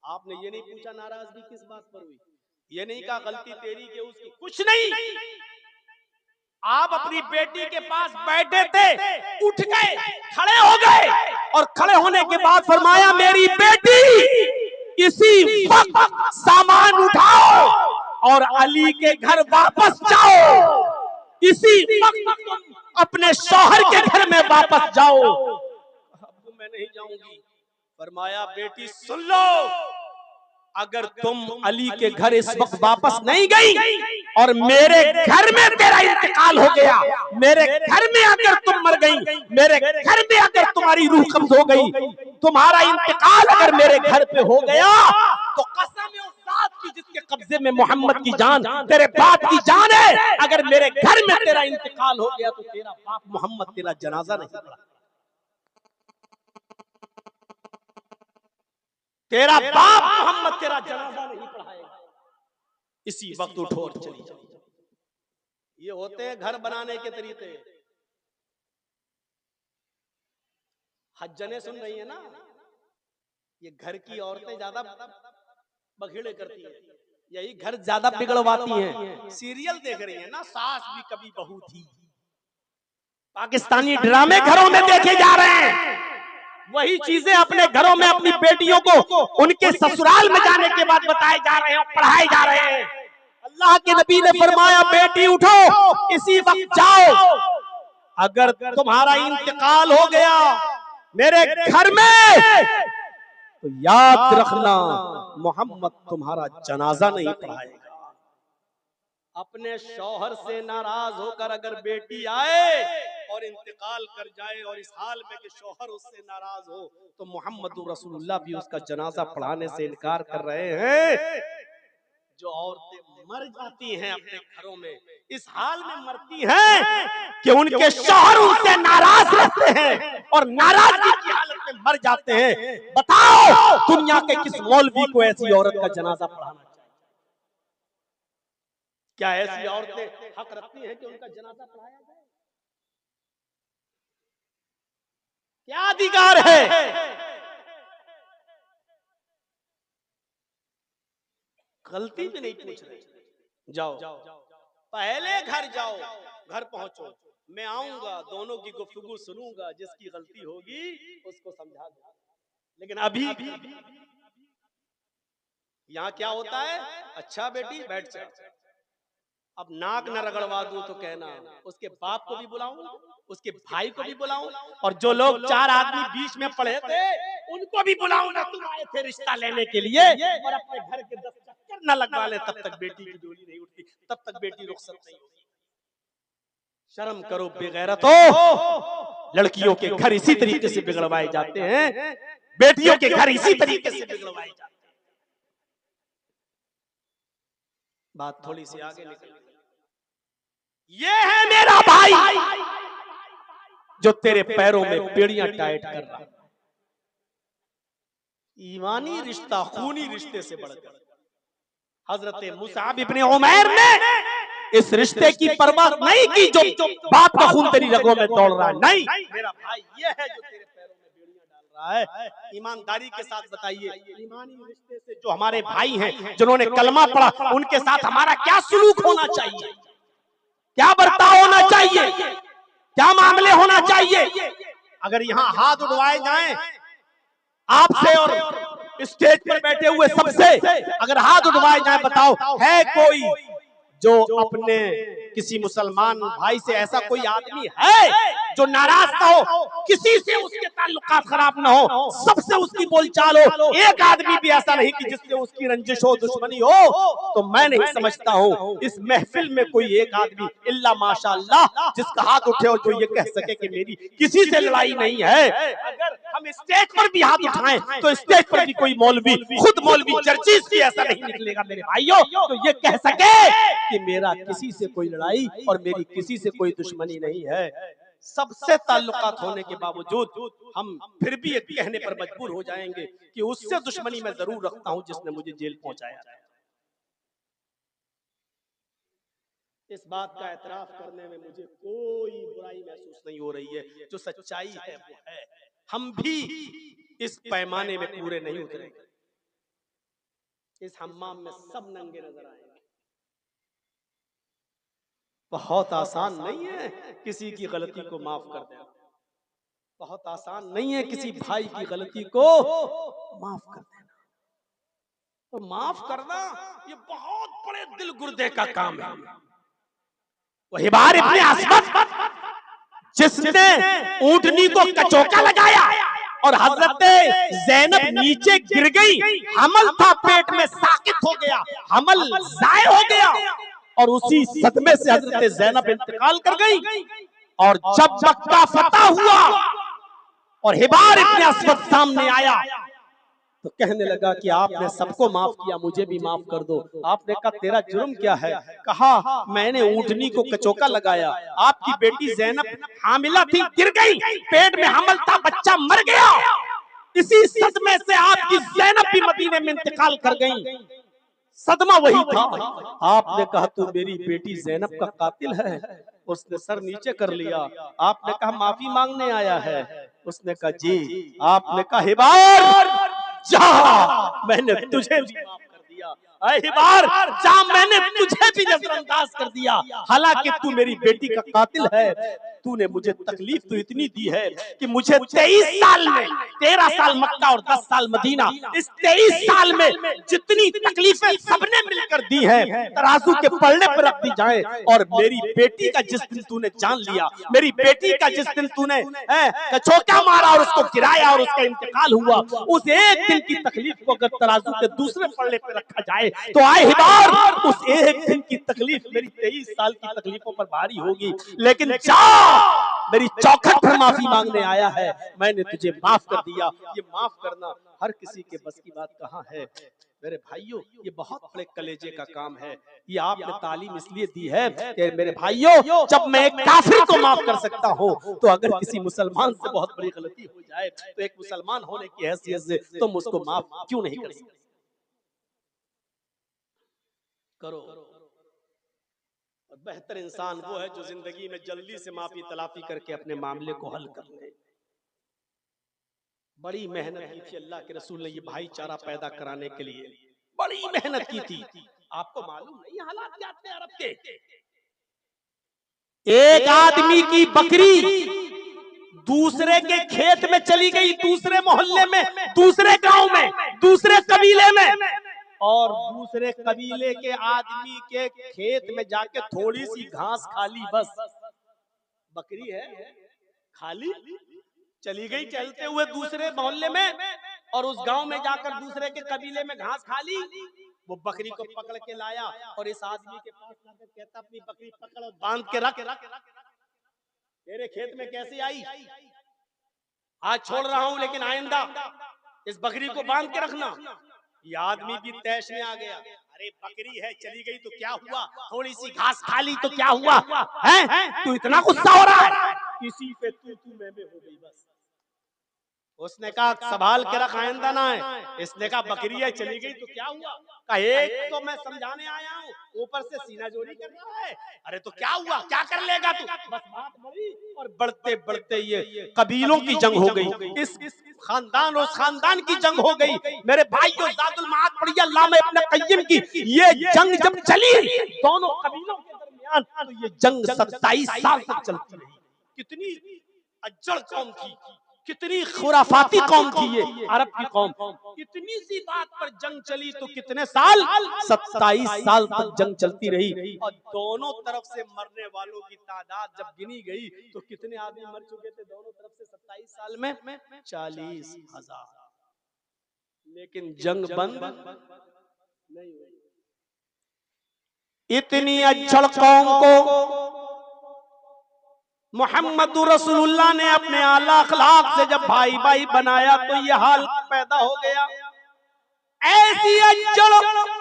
आपने ये नहीं पूछा नाराजगी किस बात पर हुई, ये नहीं कहा गलती तेरी के उसकी, कुछ नहीं। आप अपनी बेटी के पास बैठे थे, उठ गए, खड़े हो गए और खड़े होने के बाद फरमाया मेरी बेटी इसी वक्त सामान उठाओ और अली के घर वापस जाओ। इसी वक्त तुम अपने शौहर के घर में वापस जाओ। अब मैं नहीं जाऊंगी। फरमाया बेटी सुन लो, अगर तुम अली के घर इस वक्त वापस नहीं गई और मेरे घर में तेरा इंतकाल हो गया, मेरे घर में अगर तुम मर गई, मेरे घर में अगर तुम्हारी रूह कब्ज हो गई, तुम्हारा इंतकाल अगर मेरे घर पे हो गया, तो कसम है उस जात की जिसके कब्जे में मोहम्मद की जान, तेरे बाप की जान है, अगर मेरे घर में तेरा इंतकाल हो गया तो तेरा बाप मोहम्मद तेरा जनाजा नहीं पढ़ा, तेरा बाप मोहम्मद तेरा जनाजा नहीं पढ़ाएगा। इसी वक्त उठो और चली जाओ। ये होते हैं घर बनाने के तरीके। हज्जने सुन रही है ना, ये घर की औरतें ज्यादा बखेड़े करती हैं, यही घर ज्यादा बिगड़वाती हैं। सीरियल देख रही है ना, सास भी कभी बहू थी, पाकिस्तानी ड्रामे घरों में देखे जा रहे हैं। वही चीजें अपने घरों में अपनी बेटियों को उनके ससुराल में जाने के बाद बताए जा रहे हैं, पढ़ाए जा रहे हैं। अल्लाह के नबी ने फरमाया बेटी उठो, इसी वक्त जाओ, अगर तुम्हारा इंतकाल हो गया मेरे घर में तो याद रखना मोहम्मद तुम्हारा जनाजा नहीं पढ़ाएगा। अपने शौहर से नाराज होकर अगर बेटी आए और इंतकाल कर जाए और इस हाल में कि शौहर उससे नाराज हो, तो मोहम्मद रसूलुल्लाह भी उसका जनाजा पढ़ाने से इनकार कर रहे हैं। जो औरतें मर जाती हैं अपने घरों में, इस हाल में मरती हैं कि उनके शौहर उनसे नाराज रहते हैं और नाराजगी की हालत में मर जाते हैं। बताओ दुनिया के किस मौलवी को ऐसी औरत का जनाजा पढ़ाना चाहिए? क्या ऐसी औरतें हक रखती हैं कि उनका जनाजा पढ़ाया जाए? क्या अधिकार है? गलती भी नहीं पूछ रहे। जाओ पहले घर जाओ, घर पहुंचो, मैं आऊंगा, दोनों की गुफ्तगू सुनूंगा, जिसकी गलती होगी उसको समझा दूंगा। लेकिन अभी यहाँ क्या होता है, अच्छा बेटी बैठ जा, अब नाक न रगड़वा दूं तो कहना, उसके बाप को भी बुलाऊं, उसके भाई को भी बुलाऊं, और जो लोग 4 आदमी बीच में पड़े थे उनको भी बुलाऊंगा। तुम आए थे रिश्ता लेने के लिए और अपने घर के 10 चक्कर न लगवा ले, तब तक बेटी की डोली नहीं उठती, तब तक बेटी रुखसत नहीं होगी। शर्म करो बेगैरतो, लड़कियों के घर इसी तरीके से बिगड़वाए जाते हैं, बेटियों के घर इसी तरीके से बिगड़वाए जाते हैं। बात थोड़ी सी आगे निकल, ये है मेरा भाई जो तेरे पैरों में बेड़ियां टाइट कर रहा है। ईमानी रिश्ता खूनी रिश्ते से बढ़कर हजरत मुसाब इब्ने उमैर ने इस रिश्ते की परवाह नहीं की जो बाप का खून तेरी रगों में दौड़ रहा है। नहीं, मेरा भाई ये है जो तेरे पैरों में बेड़ियां डाल रहा है। ईमानदारी के साथ बताइए, ईमानी रिश्ते से जो हमारे भाई हैं जिन्होंने कलमा पढ़ा, उनके साथ हमारा क्या सुलूक होना चाहिए, क्या बर्ताव होना चाहिए, क्या मामले होना चाहिए? अगर यहाँ हाथ उठवाए जाएं आपसे और स्टेज पर बैठे हुए सबसे, अगर हाथ उठवाए जाए, बताओ है कोई जो अपने किसी मुसलमान भाई से ऐसा कोई आदमी है जो नाराज ना हो, किसी से उसके ताल्लुकात खराब ना हो, सबसे उसकी बोलचाल हो, एक आदमी भी ऐसा नहीं कि जिससे उसकी रंजिश हो, दुश्मनी हो? तो मैं नहीं समझता हूँ इस महफिल में कोई एक आदमी इल्ला माशाअल्लाह जिसका हाथ उठे और जो ये कह सके कि मेरी किसी से लड़ाई नहीं है। अगर हम स्टेज पर भी हाथ उठाएं तो स्टेज पर भी कोई मौलवी, खुद मौलवी जर्जीस भी ऐसा नहीं निकलेगा मेरे भाइयों, तो ये कह सके कि मेरा किसी से कोई लड़ाई और मेरी किसी से कोई दुश्मनी नहीं है। सबसे ताल्लुकात होने के बावजूद हम फिर भी एक कहने पर मजबूर हो जाएंगे कि उससे दुश्मनी मैं जरूर रखता हूं जिसने मुझे जेल पहुंचाया। इस बात का एतराफ करने में मुझे कोई बुराई महसूस नहीं हो रही है, जो सच्चाई है वो है। हम भी इस पैमाने में पूरे नहीं उतरेंगे, इस हम्माम में सब नंगे नजर आएंगे। बहुत आसान नहीं है किसी की गलती को माफ कर देना, बहुत आसान नहीं है किसी भाई की गलती को माफ कर देना। और माफ करना ये बहुत बड़े दिल गुर्दे का काम है। वही बार इब्ने अस्वद जिसने ऊंटनी को कचौका लगाया और हजरत ज़ैनब नीचे गिर गई, हमल था पेट में साकित हो गया, हमल जाय हो गया और उसी सदमे से हजरत ज़ैनब इंतकाल कर गई। और जब मक्का फतह हुआ और हिबार इब्ने अस्वद सामने आया तो कहने लगा कि आपने सबको माफ किया, मुझे भी माफ कर दो। आपने कहा तेरा जुर्म क्या है? कहा मैंने ऊंटनी को कचौका लगाया, आपकी बेटी ज़ैनब हामिला थी, गिर गई, पेट में हमल था, बच्चा मर गया, इसी सदमे से आपकी ज़ैनब भी मदीने में इंतकाल कर गई। सदमा वही था। आपने कहा तू मेरी बेटी ज़ैनब का कातिल है। उसने सर नीचे कर लिया। आपने कहा माफी मांगने आया है। उसने कहा जी। आपने कहा हिबार जा, मैंने तुझे भी माफ कर दिया, हिबार जा, मैंने तुझे भी नजरअंदाज कर दिया, हालांकि तू मेरी बेटी का कातिल है। तूने मुझे तकलीफ तो इतनी दी है कि मुझे 23 साल में 13 साल मक्का और 10 साल मदीना, इस 23 साल में जितनी तकलीफें सबने मिलकर दी हैं तराजू के पलड़े पर रख दी जाए, और मेरी बेटी का जिस दिन तूने जान लिया, मेरी बेटी का जिस दिन तूने कचौका मारा और उसको गिराया और उसका इंतकाल हुआ, उस एक दिन की तकलीफ को अगर तराजू के दूसरे पलड़े पर रखा जाए तो आए हिबार उस एक दिन की तकलीफ मेरी 23 साल की तकलीफों पर भारी होगी। लेकिन जा, मेरी चौखट पर माफी मांगने आया है, मैंने तुझे माफ कर दिया। ये माफ करना हर किसी के बस की बात कहाँ है मेरे भाइयों, ये बहुत बड़े कलेजे का काम है। ये आपने तालीम इसलिए दी है कि मेरे भाइयों जब मैं एक काफिर को माफ कर सकता हूँ तो अगर किसी मुसलमान से बहुत बड़ी गलती हो जाए तो एक मुसलमान होने की हैसियत से तुम उसको माफ क्यों नहीं कर सकते? करो। और बेहतर इंसान वो है जो जिंदगी में जल्दी से माफी तलाफी करके अपने मामले को हल कर ले। बड़ी मेहनत की थी अल्लाह के रसूल ने ये भाईचारा पैदा कराने के लिए, बड़ी मेहनत की थी। आपको मालूम नहीं हालात क्या थे अरब के? एक आदमी की बकरी दूसरे के खेत में चली गई, दूसरे मोहल्ले में, दूसरे गांव में, दूसरे कबीले में, और दूसरे कबीले के आदमी के खेत में जाके थोड़ी सी घास खाली, बस बकरी है खाली, चली गई चलते हुए दूसरे मोहल्ले में और उस गांव में जाकर दूसरे के कबीले में घास खाली। वो बकरी को पकड़ के लाया और इस आदमी के पास लाकर कहता अपनी बकरी पकड़ और बांध के रख, तेरे खेत में कैसे आई? आज छोड़ रहा हूं लेकिन आइंदा इस बकरी को बांध के रखना। ये आदमी भी तैश में आ गया, अरे बकरी है चली गई तो क्या हुआ, थोड़ी सी घास खा ली तो क्या हुआ है? तू इतना गुस्सा हो रहा है? किसी पे तू मैं हो गई बस। उसने कहा संभाल के रख आइंदा ना है। इसने कहा बकरी है चली गई तो क्या हुआ? कहा एक तो मैं समझाने आया हूँ, ऊपर से सीना जोरी कर रहा है। अरे तो क्या हुआ, क्या कर लेगा तू? बस बात बड़ी, और बढ़ते बढ़ते ये कबीलों की जंग हो गई, इस खानदान और खानदान की जंग हो गई। मेरे भाइयों ज़ादुल माआद पढ़िए अल्लामा इब्न क़य्यिम की, ये जंग जब चली दोनों कबीलों के दरमियान तो ये जंग 27 साल तक चलती रही। कितनी अज्जड़ कौम थी, कितनी खुराफाती कौम थी ये अरब की कौम। इतनी सी बात पर जंग चली तो कितने साल, 27 साल तक जंग चलती रही। और दोनों तरफ से मरने वालों की तादाद जब गिनी गई तो कितने आदमी मर चुके थे दोनों तरफ से 27 साल में? 40,000। लेकिन जंग बंद नहीं हुई। इतनी अज्जड़ कौम को मोहम्मद रसूलुल्लाह ने अपने आला अखलाक से जब भाई भाई बनाया तो ये हाल पैदा हो गया। ऐसी अज्जड़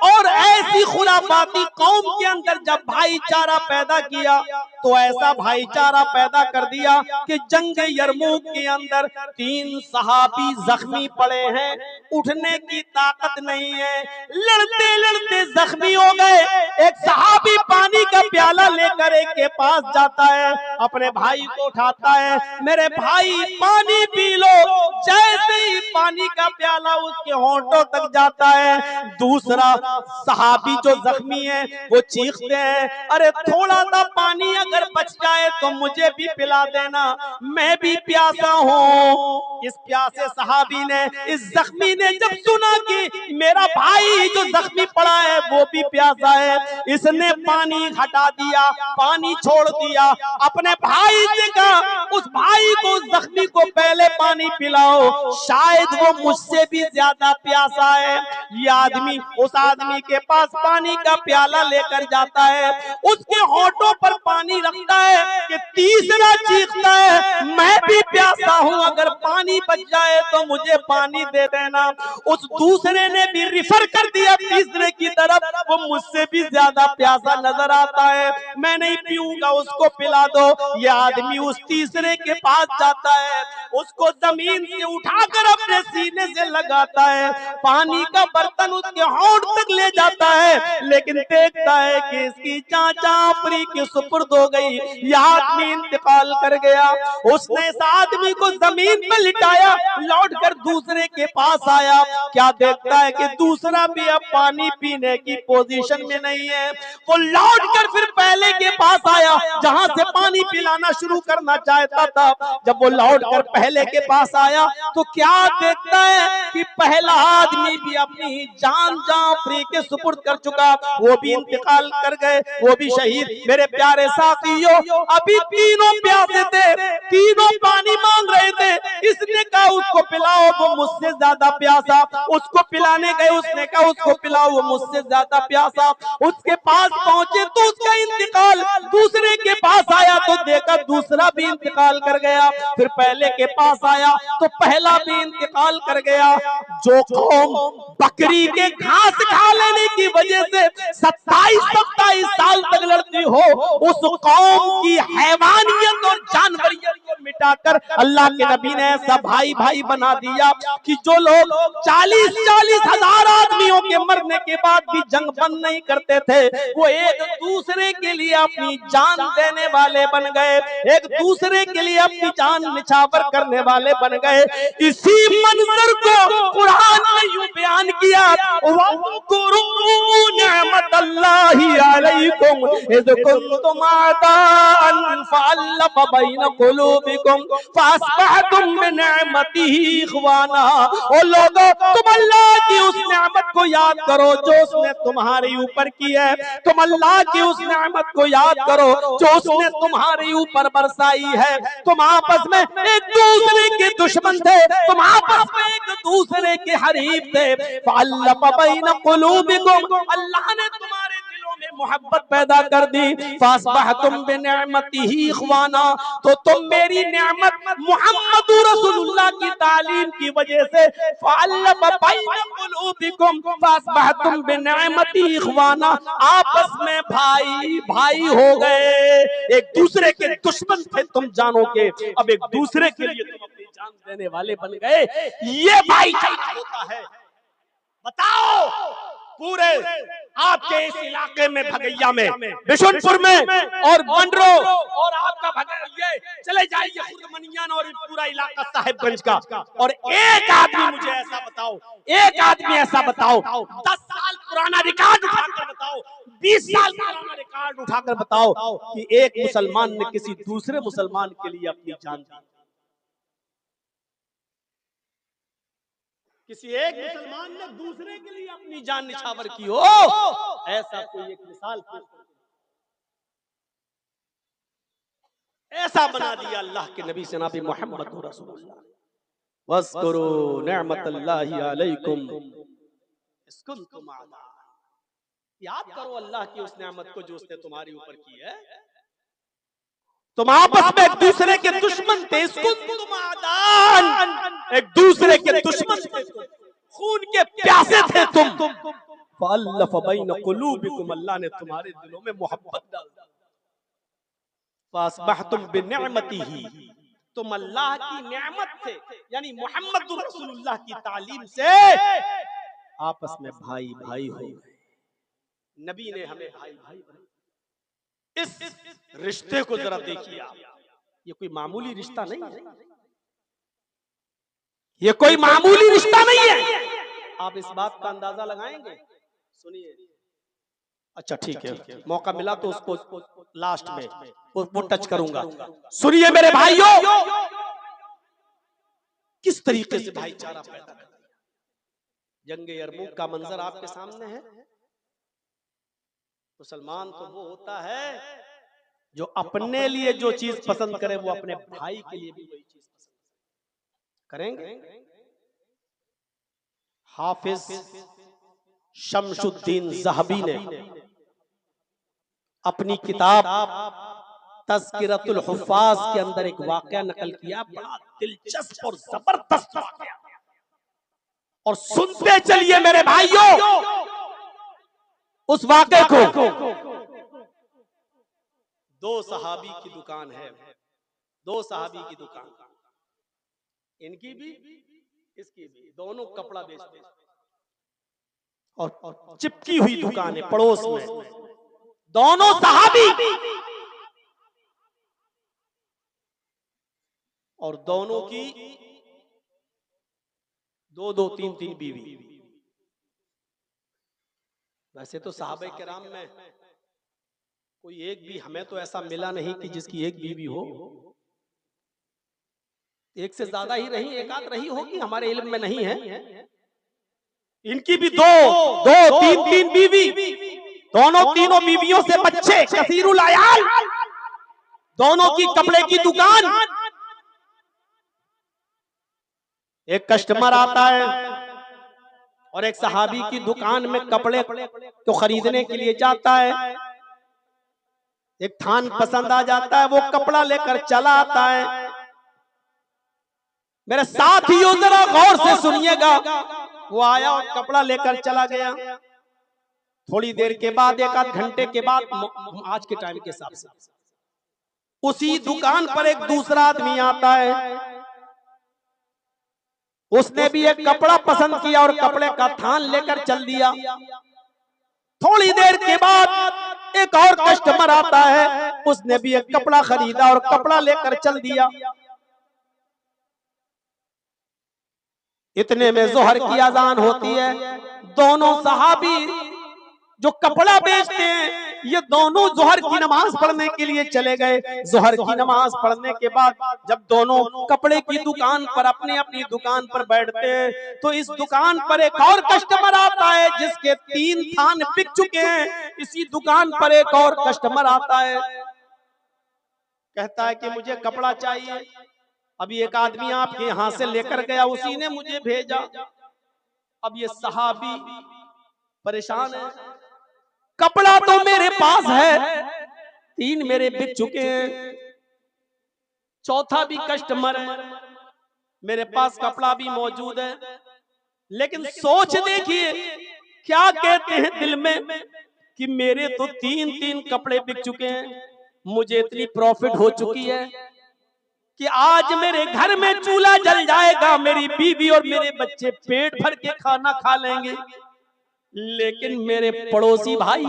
और ऐसी खुराफाती कौम के अंदर जब भाईचारा पैदा किया तो ऐसा भाईचारा पैदा कर दिया कि जंग यरमूक के अंदर 3 सहाबी जख्मी पड़े हैं, उठने की ताकत नहीं है, लड़ते लड़ते जख्मी हो गए। एक सहाबी पानी का प्याला लेकर एक के पास जाता है, अपने भाई को उठाता है, मेरे भाई पानी पी लो। जैसे ही पानी का प्याला उसके होंठों तक जाता है, दूसरा सहाबी जो जख्मी है वो चीखते हैं, अरे थोड़ा सा पानी अगर बच जाए तो मुझे भी पिला देना, मैं भी प्यासा हूँ। इस प्यासे सहाबी ने, इस जख्मी ने जब सुना कि मेरा भाई जो जख्मी पड़ा है वो भी प्यासा है, इसने पानी हटा दिया, पानी छोड़ दिया, अपने भाई से कहा उस भाई को, उस जख्मी को पहले पानी पिलाओ, शायद वो मुझसे भी ज्यादा प्यासा है। ये आदमी उस आदमी के पास पानी का प्याला लेकर जाता है, उसके होठों पर पानी रखता है कि तीसरा चीखता है मैं भी प्यासा हूं, अगर पानी बच जाए तो मुझे पानी दे देना। उस दूसरे ने भी रिफर कर दिया तीसरे की तरफ, वो मुझसे भी ज्यादा प्यासा नजर आता है, मैं नहीं पीऊंगा, उसको पिला दो। ये आदमी उस तीसरे के पास जाता है, उसको जमीन से उठाकर अपने सीने से लगाता है, पानी का बर्तन उसके होंठ तक ले जाता है, लेकिन देखता है कि इसकी चाचा आफरी की सुपुर्द हो गई, यह आदमी इंतकाल कर गया। उसने इस आदमी को जमीन पर लिटाया, लौटकर दूसरे के पास आया, क्या देखता है कि दूसरा भी अब पानी पीने की पोजीशन में नहीं है। वो लौटकर फिर पहले के पास आया जहां से पानी पिलाना शुरू करना चाहता था। जब वो लौटकर पहले के पास आया तो क्या देखता है कि पहला आदमी भी अपनी जान जाफरी के सुपुर्द कर चुका, वो भी इंतकाल कर गए, वो भी शहीद। मेरे प्यारे साथियों, अभी तीनों प्यासे थे, तीनों पानी मांग रहे थे, इसने कहा उसको पिलाओ, वो मुझसे ज्यादा प्यासा, उसको पिलाने गए, उसने कहा उसको पिलाओ, वो मुझसे ज्यादा प्यासा। उसके पास पहुंचे तो उसका इंतकाल, दूसरे के पास आया तो देखा दूसरा भी इंतकाल कर गया, फिर पहले के पास आया तो पहला भी इंतकाल कर गया। जो कौम बकरी के घास खा लेने की वजह से 27-27 साल तक लड़ती हो, उस कौम की हैवानियत और जानवरियत को मिटाकर अल्लाह के नबी ने ऐसा भाई भाई बना दिया कि जो लोग 40-40 हजार आदमियों के मरने के बाद भी जंग बंद नहीं करते थे, वो एक दूसरे के लिए अपनी जान देने वाले बन गए, एक दूसरे के लिए अपनी जान निछावर करने वाले बन गए। इसी मंजर को कुरान ने यूं बयान किया, निअमतल्लाहि अलैकुम इज़ कुंतुम आदाअन फअल्लफ़ बैन क़ुलूबिकुम फ़अस्बहतुम बिनिअमतिही इख़वाना। ओ लोगों, तुम अल्लाह की उस नेमत को याद करो जो उसने तुम्हारे ऊपर की है, तुम अल्लाह की उस नेमत को याद करो जो उसने तुम्हारे ऊपर बरसाई है। तुम आपस में एक दूसरे के दुश्मन थे, तुम आपस में एक दूसरे के हरीफ थे, फ़अल्लफ़ बैन क़ुलूबिकुम, अल्लाह ने तुम्हारे दिलों में मोहब्बत पैदा कर दी, फ़अस्बहतुम बिनिअमतिही इख़वाना, तो तुम मेरी नेमत मुहम्मद रसूलुल्लाह की तालीम की वजह से फ़अल्लफ़ बैन क़ुलूबिकुम फ़अस्बहतुम बिनिअमतिही इख़वाना, आपस में भाई भाई हो गए। एक दूसरे के दुश्मन थे तुम जानो के, अब एक दूसरे के लिए तुम अपनी जान देने वाले बन गए। ये भाईचारा होता है। बताओ, पूरे आपके इस इलाके में, भगैया में, बिशुनपुर में और मंडरो और आपका भगैया, चले जाइए खुर्दमनियान और पूरा इलाका साहिबगंज का, और एक आदमी मुझे ऐसा बताओ, एक आदमी ऐसा बताओ, 10 साल पुराना रिकॉर्ड उठाकर बताओ, 20 साल पुराना रिकॉर्ड उठाकर बताओ कि एक मुसलमान ने किसी दूसरे मुसलमान के लिए अपनी जान दी। किसी एक मुसलमान ने दूसरे के लिए अपनी जान निछावर की हो, ऐसा कोई एक मिसाल ऐसा बना दिया अल्लाह के नबी से नबी मोहम्मद रसूलुल्लाह। वज़्कुरू निअमतल्लाहि अलैकुम इज़ कुंतुम आदा, याद करो अल्लाह की उस नेमत को जो उसने तुम्हारे ऊपर की है। तुम आपस में एक दूसरे के दुश्मन थे, कुंतुम आदान, एक दूसरे के दुश्मन थे, खून के प्यासे थे तुम, फ़अल्लफ़ बैन क़ुलूबिकुम, अल्लाह ने तुम्हारे दिलों में मोहब्बत डाल दी, फ़अस्बहतुम बिनिअमतिही, तुम अल्लाह की नेमत से यानी मोहम्मद रसूलुल्लाह की तालीम से आपस में भाई भाई हो गए। नबी ने हमें भाई भाई बनाया। इस रिश्ते को जरा देखिए आप, ये कोई मामूली रिश्ता नहीं है, ये कोई मामूली रिश्ता नहीं है। आप इस बात का अंदाजा लगाएंगे, सुनिए। अच्छा ठीक है, मौका मिला तो उसको लास्ट में वो टच करूंगा। सुनिए मेरे भाइयों, किस तरीके से भाईचारा पैदा कर दिया। जंग यरमुक का मंजर आपके सामने है। मुसलमान तो वो होता है जो अपने लिए जो चीज पसंद करे वो अपने भाई के लिए भी वही चीज पसंद करेंगे। हाफिज शमशुद्दीन ज़हबी ने अपनी किताब तज़किरतुल हुफ़्फ़ाज़ के अंदर एक वाक़या नकल किया, बड़ा दिलचस्प और जबरदस्त वाक़या। और सुनते चलिए मेरे भाइयों उस वाक़े को। दो सहाबी की दुकान है, दो सहाबी की दुकान, इनकी भी इसकी भी, दोनों कपड़ा बेचते हैं और चिपकी हुई दुकान है पड़ोस में, दोनों सहाबी और दोनों की दो दो तीन तीन बीवी। वैसे तो सहाबे किराम में कोई एक भी हमें तो ऐसा मिला नहीं कि जिसकी एक बीवी हो, एक से ज्यादा ही रही, एक आध रही होगी, हमारे इल्म में नहीं है। इनकी भी दो दो तीन तीन बीवी, दोनों तीनों बीवियों से बच्चे, कसीरुल अयाल, दोनों की कपड़े की दुकान। एक कस्टमर आता है और एक सहाबी की दुकान में कपड़े को खरीदने के लिए जाता है। एक थान पसंद आ जाता है, वो कपड़ा लेकर चला आता है। मेरे साथियों जरा गौर से सुनिएगा, वो आया और कपड़ा लेकर चला गया। थोड़ी देर के बाद, एक आध घंटे के बाद, आज के टाइम के हिसाब से उसी दुकान पर एक दूसरा आदमी आता है। उसने भी एक कपड़ा पसंद किया और कपड़े का थान लेकर चल दिया। थोड़ी देर के बाद एक और कस्टमर आता है, उसने भी एक कपड़ा खरीदा और कपड़ा लेकर चल दिया। इतने में जोहर की अजान होती है। दोनों सहाबी जो कपड़ा बेचते हैं, ये दोनों जोहर की नमाज पढ़ने के लिए चले गए। जोहर की नमाज पढ़ने के बाद जब दोनों कपड़े की दुकान पर अपनी अपनी दुकान पर बैठते हैं, तो इस दुकान पर एक और कस्टमर आता है जिसके 3 थान बिक चुके हैं। इसी दुकान पर एक और कस्टमर आता है, कहता है कि मुझे कपड़ा चाहिए। अभी एक आदमी आपके यहां से लेकर गया, उसी ने मुझे भेजा। अब ये सहाबी परेशान है, कपड़ा तो मेरे पास है, 3 मेरे बिक चुके हैं, चौथा भी कस्टमर है, मेरे पास कपड़ा भी मौजूद है। लेकिन सोच देखिए क्या कहते हैं दिल में कि मेरे तो 3 कपड़े बिक चुके हैं, मुझे इतनी प्रॉफिट हो चुकी है कि आज मेरे घर में चूल्हा जल जाएगा, मेरी बीवी और मेरे बच्चे पेट भर के खाना खा लेंगे। लेकिन मेरे पड़ोसी भाई,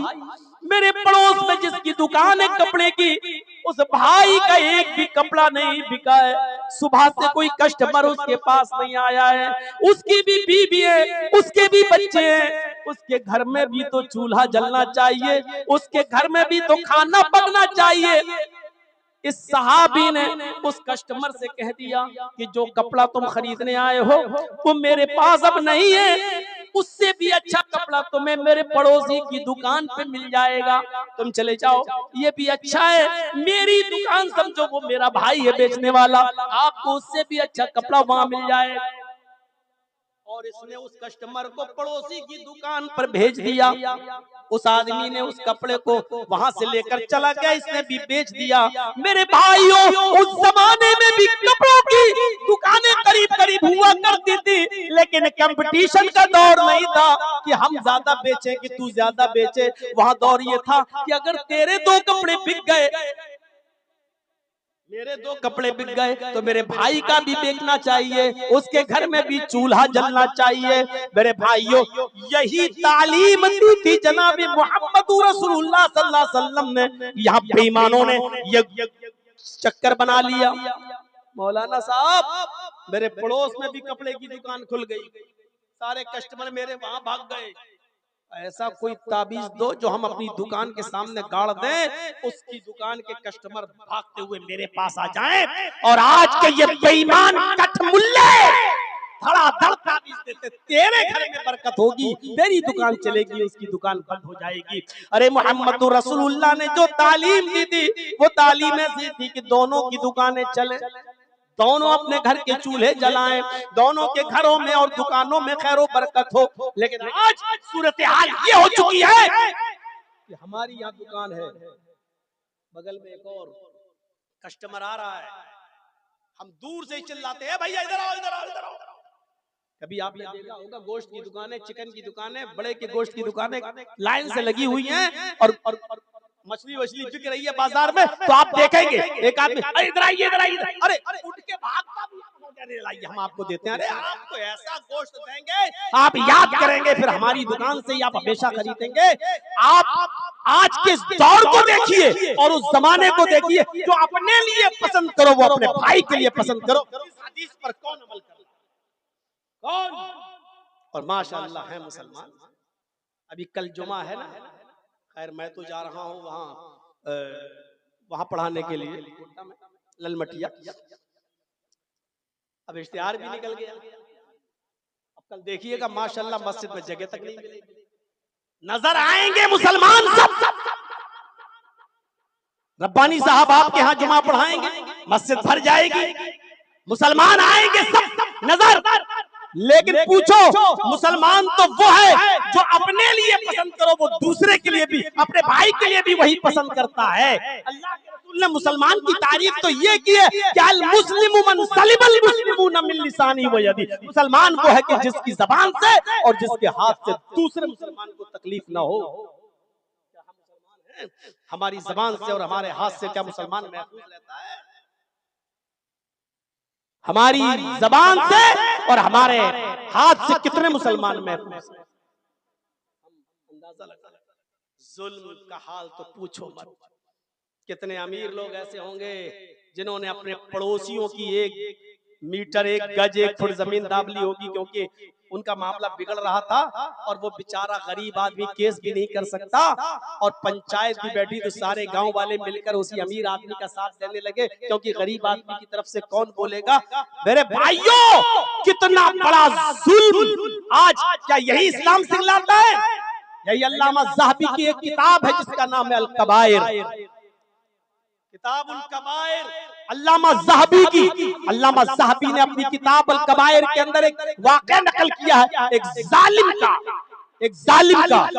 मेरे पड़ोस में जिसकी दुकान है कपड़े की, उस भाई का एक भी कपड़ा नहीं बिका है। सुबह से कोई कस्टमर उसके पास नहीं आया है। उसकी भी बीवी है, उसके भी बच्चे हैं, उसके घर में भी तो चूल्हा जलना चाहिए, उसके घर में भी तो खाना पकना चाहिए। इस सहाबी ने उस कस्टमर से कह दिया कि जो कपड़ा तुम खरीदने आए हो वो मेरे पास अब नहीं है, उससे भी अच्छा कपड़ा तुम्हें मेरे पड़ोसी की दुकान पे मिल जाएगा, तुम चले जाओ, ये भी अच्छा है। मेरी दुकान समझो, वो मेरा भाई है बेचने वाला, आपको उससे भी अच्छा कपड़ा वहां मिल जाएगा। और इसने उस कस्टमर को पड़ोसी की दुकान पर भेज दिया। उस आदमी ने उस कपड़े को वहां से लेकर चला गया, इसने भी बेच दिया। मेरे भाइयों, उस जमाने में भी कपड़ों की दुकानें करीब करीब हुआ करती थी, लेकिन कंपटीशन का दौर नहीं था कि हम ज्यादा बेचें कि तू ज्यादा बेचे। वहां दौर ये था कि अगर तेरे 2 कपड़े बिक गए, मेरे 2 कपड़े बिक गए, तो मेरे भाई का भी बेचना चाहिए, उसके घर में भी चूल्हा जलना चाहिए। मेरे भाइयों, यही तालीम दी थी जनाब मोहम्मद रसूलुल्लाह सल्लल्लाहु अलैहि वसल्लम ने। यहाँ बेईमानों ने ये चक्कर बना लिया। मौलाना साहब, मेरे पड़ोस में भी कपड़े की दुकान खुल गई, सारे कस्टमर मेरे वहां भाग गए। ऐसा कोई ताबीज दो जो हम अपनी दुकान के सामने गाड़ दें, उसकी दुकान के कस्टमर भागते हुए मेरे पास आ जाएं और आज के ये बेईमान कठमुल्ले देते, तेरे घर में बरकत होगी, तेरी दुकान चलेगी, उसकी दुकान बंद हो जाएगी। अरे मोहम्मद रसूलुल्लाह ने जो तालीम दी थी वो तालीम ऐसी थी कि दोनों की दुकानें चले, दोनों अपने घर के चूल्हे जलाएं, दोनों के घरों में और दुकानों में खैरो बरकत हो। लेकिन आज सूरत हाल ये हो चुकी है कि हमारी यहाँ दुकान है, बगल में एक और कस्टमर आ रहा है, हम दूर से ही चिल्लाते हैं भैया इधर आओ इधर आओ इधर आओ। कभी आप ये देखा होगा गोश्त की दुकानें, चिकन की दुकानें, बड़े के गोश्त की दुकानें लाइन से लगी हुई हैं और मछली वछली बिक रही है बाजार में, तो आप देखेंगे एक आदमी इधर आइए इधर आइए, अरे उठ के भागता भी, लाइए हम आपको देते हैं। अरे आपको ऐसा गोश्त देंगे आप याद करेंगे, फिर हमारी दुकान से ही आप हमेशा खरीदेंगे। आप आज के दौर को देखिए और उस जमाने को देखिए, जो अपने लिए पसंद करो वो अपने भाई के लिए पसंद करो। इस हदीस पर कौन अमल कर कौन? और माशाअल्लाह है मुसलमान। अभी कल जुमा है ना, खैर मैं तो जा रहा हूँ वहां पढ़ाने के लिए ललमटिया, अब इश्तिहार भी निकल गया। अब कल देखिएगा माशाअल्लाह मस्जिद में जगह तक नहीं मिलेगी, नजर आएंगे मुसलमान सब। रब्बानी साहब आपके यहाँ जुमा पढ़ाएंगे, मस्जिद भर जाएगी, मुसलमान आएंगे सब नजर। लेकिन पूछो मुसलमान तो वो है जो अपने लिए पसंद करो वो दूसरे के लिए भी, अपने भाई के लिए भी वही पसंद करता है। अल्लाह के रसूल ने मुसलमान की तारीफ तो ये की है कि अल मुस्लिमु मन सलिमल मुस्लिमून मिन लिसानी व यदी, मुसलमान वो है कि जिसकी जबान से और जिसके हाथ से दूसरे मुसलमान को तकलीफ ना हो। क्या हम मुसलमान हैं? हमारी जबान से और हमारे हाथ से क्या मुसलमान महफूज रहता है? हमारी जबान से और हमारे हाथ से कितने मुसलमान महफूज हैं? अंदाजा लगा। जुल्म का हाल तो पूछो मत। कितने अमीर लोग ऐसे होंगे जिन्होंने अपने पड़ोसियों की 1 मीटर 1 गज 1 फुट जमीन दाब ली होगी, क्योंकि उनका मामला बिगड़ रहा था और वो बेचारा गरीब आदमी केस भी नहीं कर सकता, और पंचायत भी बैठी तो सारे गांव वाले मिलकर उसी अमीर आदमी का साथ देने लगे, क्योंकि गरीब आदमी की तरफ से कौन बोलेगा? मेरे भाइयों, कितना बड़ा जुल्म आज, क्या यही इस्लाम सिखलाता है? यही अल्लामा ज़हाबी की एक किताब है जिसका नाम है अल कबाइर, किताबुल कबाइर, अल्लामा ज़हाबी की। अल्लामा ज़हाबी ने अपनी किताब अल कबाइर के अंदर एक वाक़या नकल किया है, एक जालिम का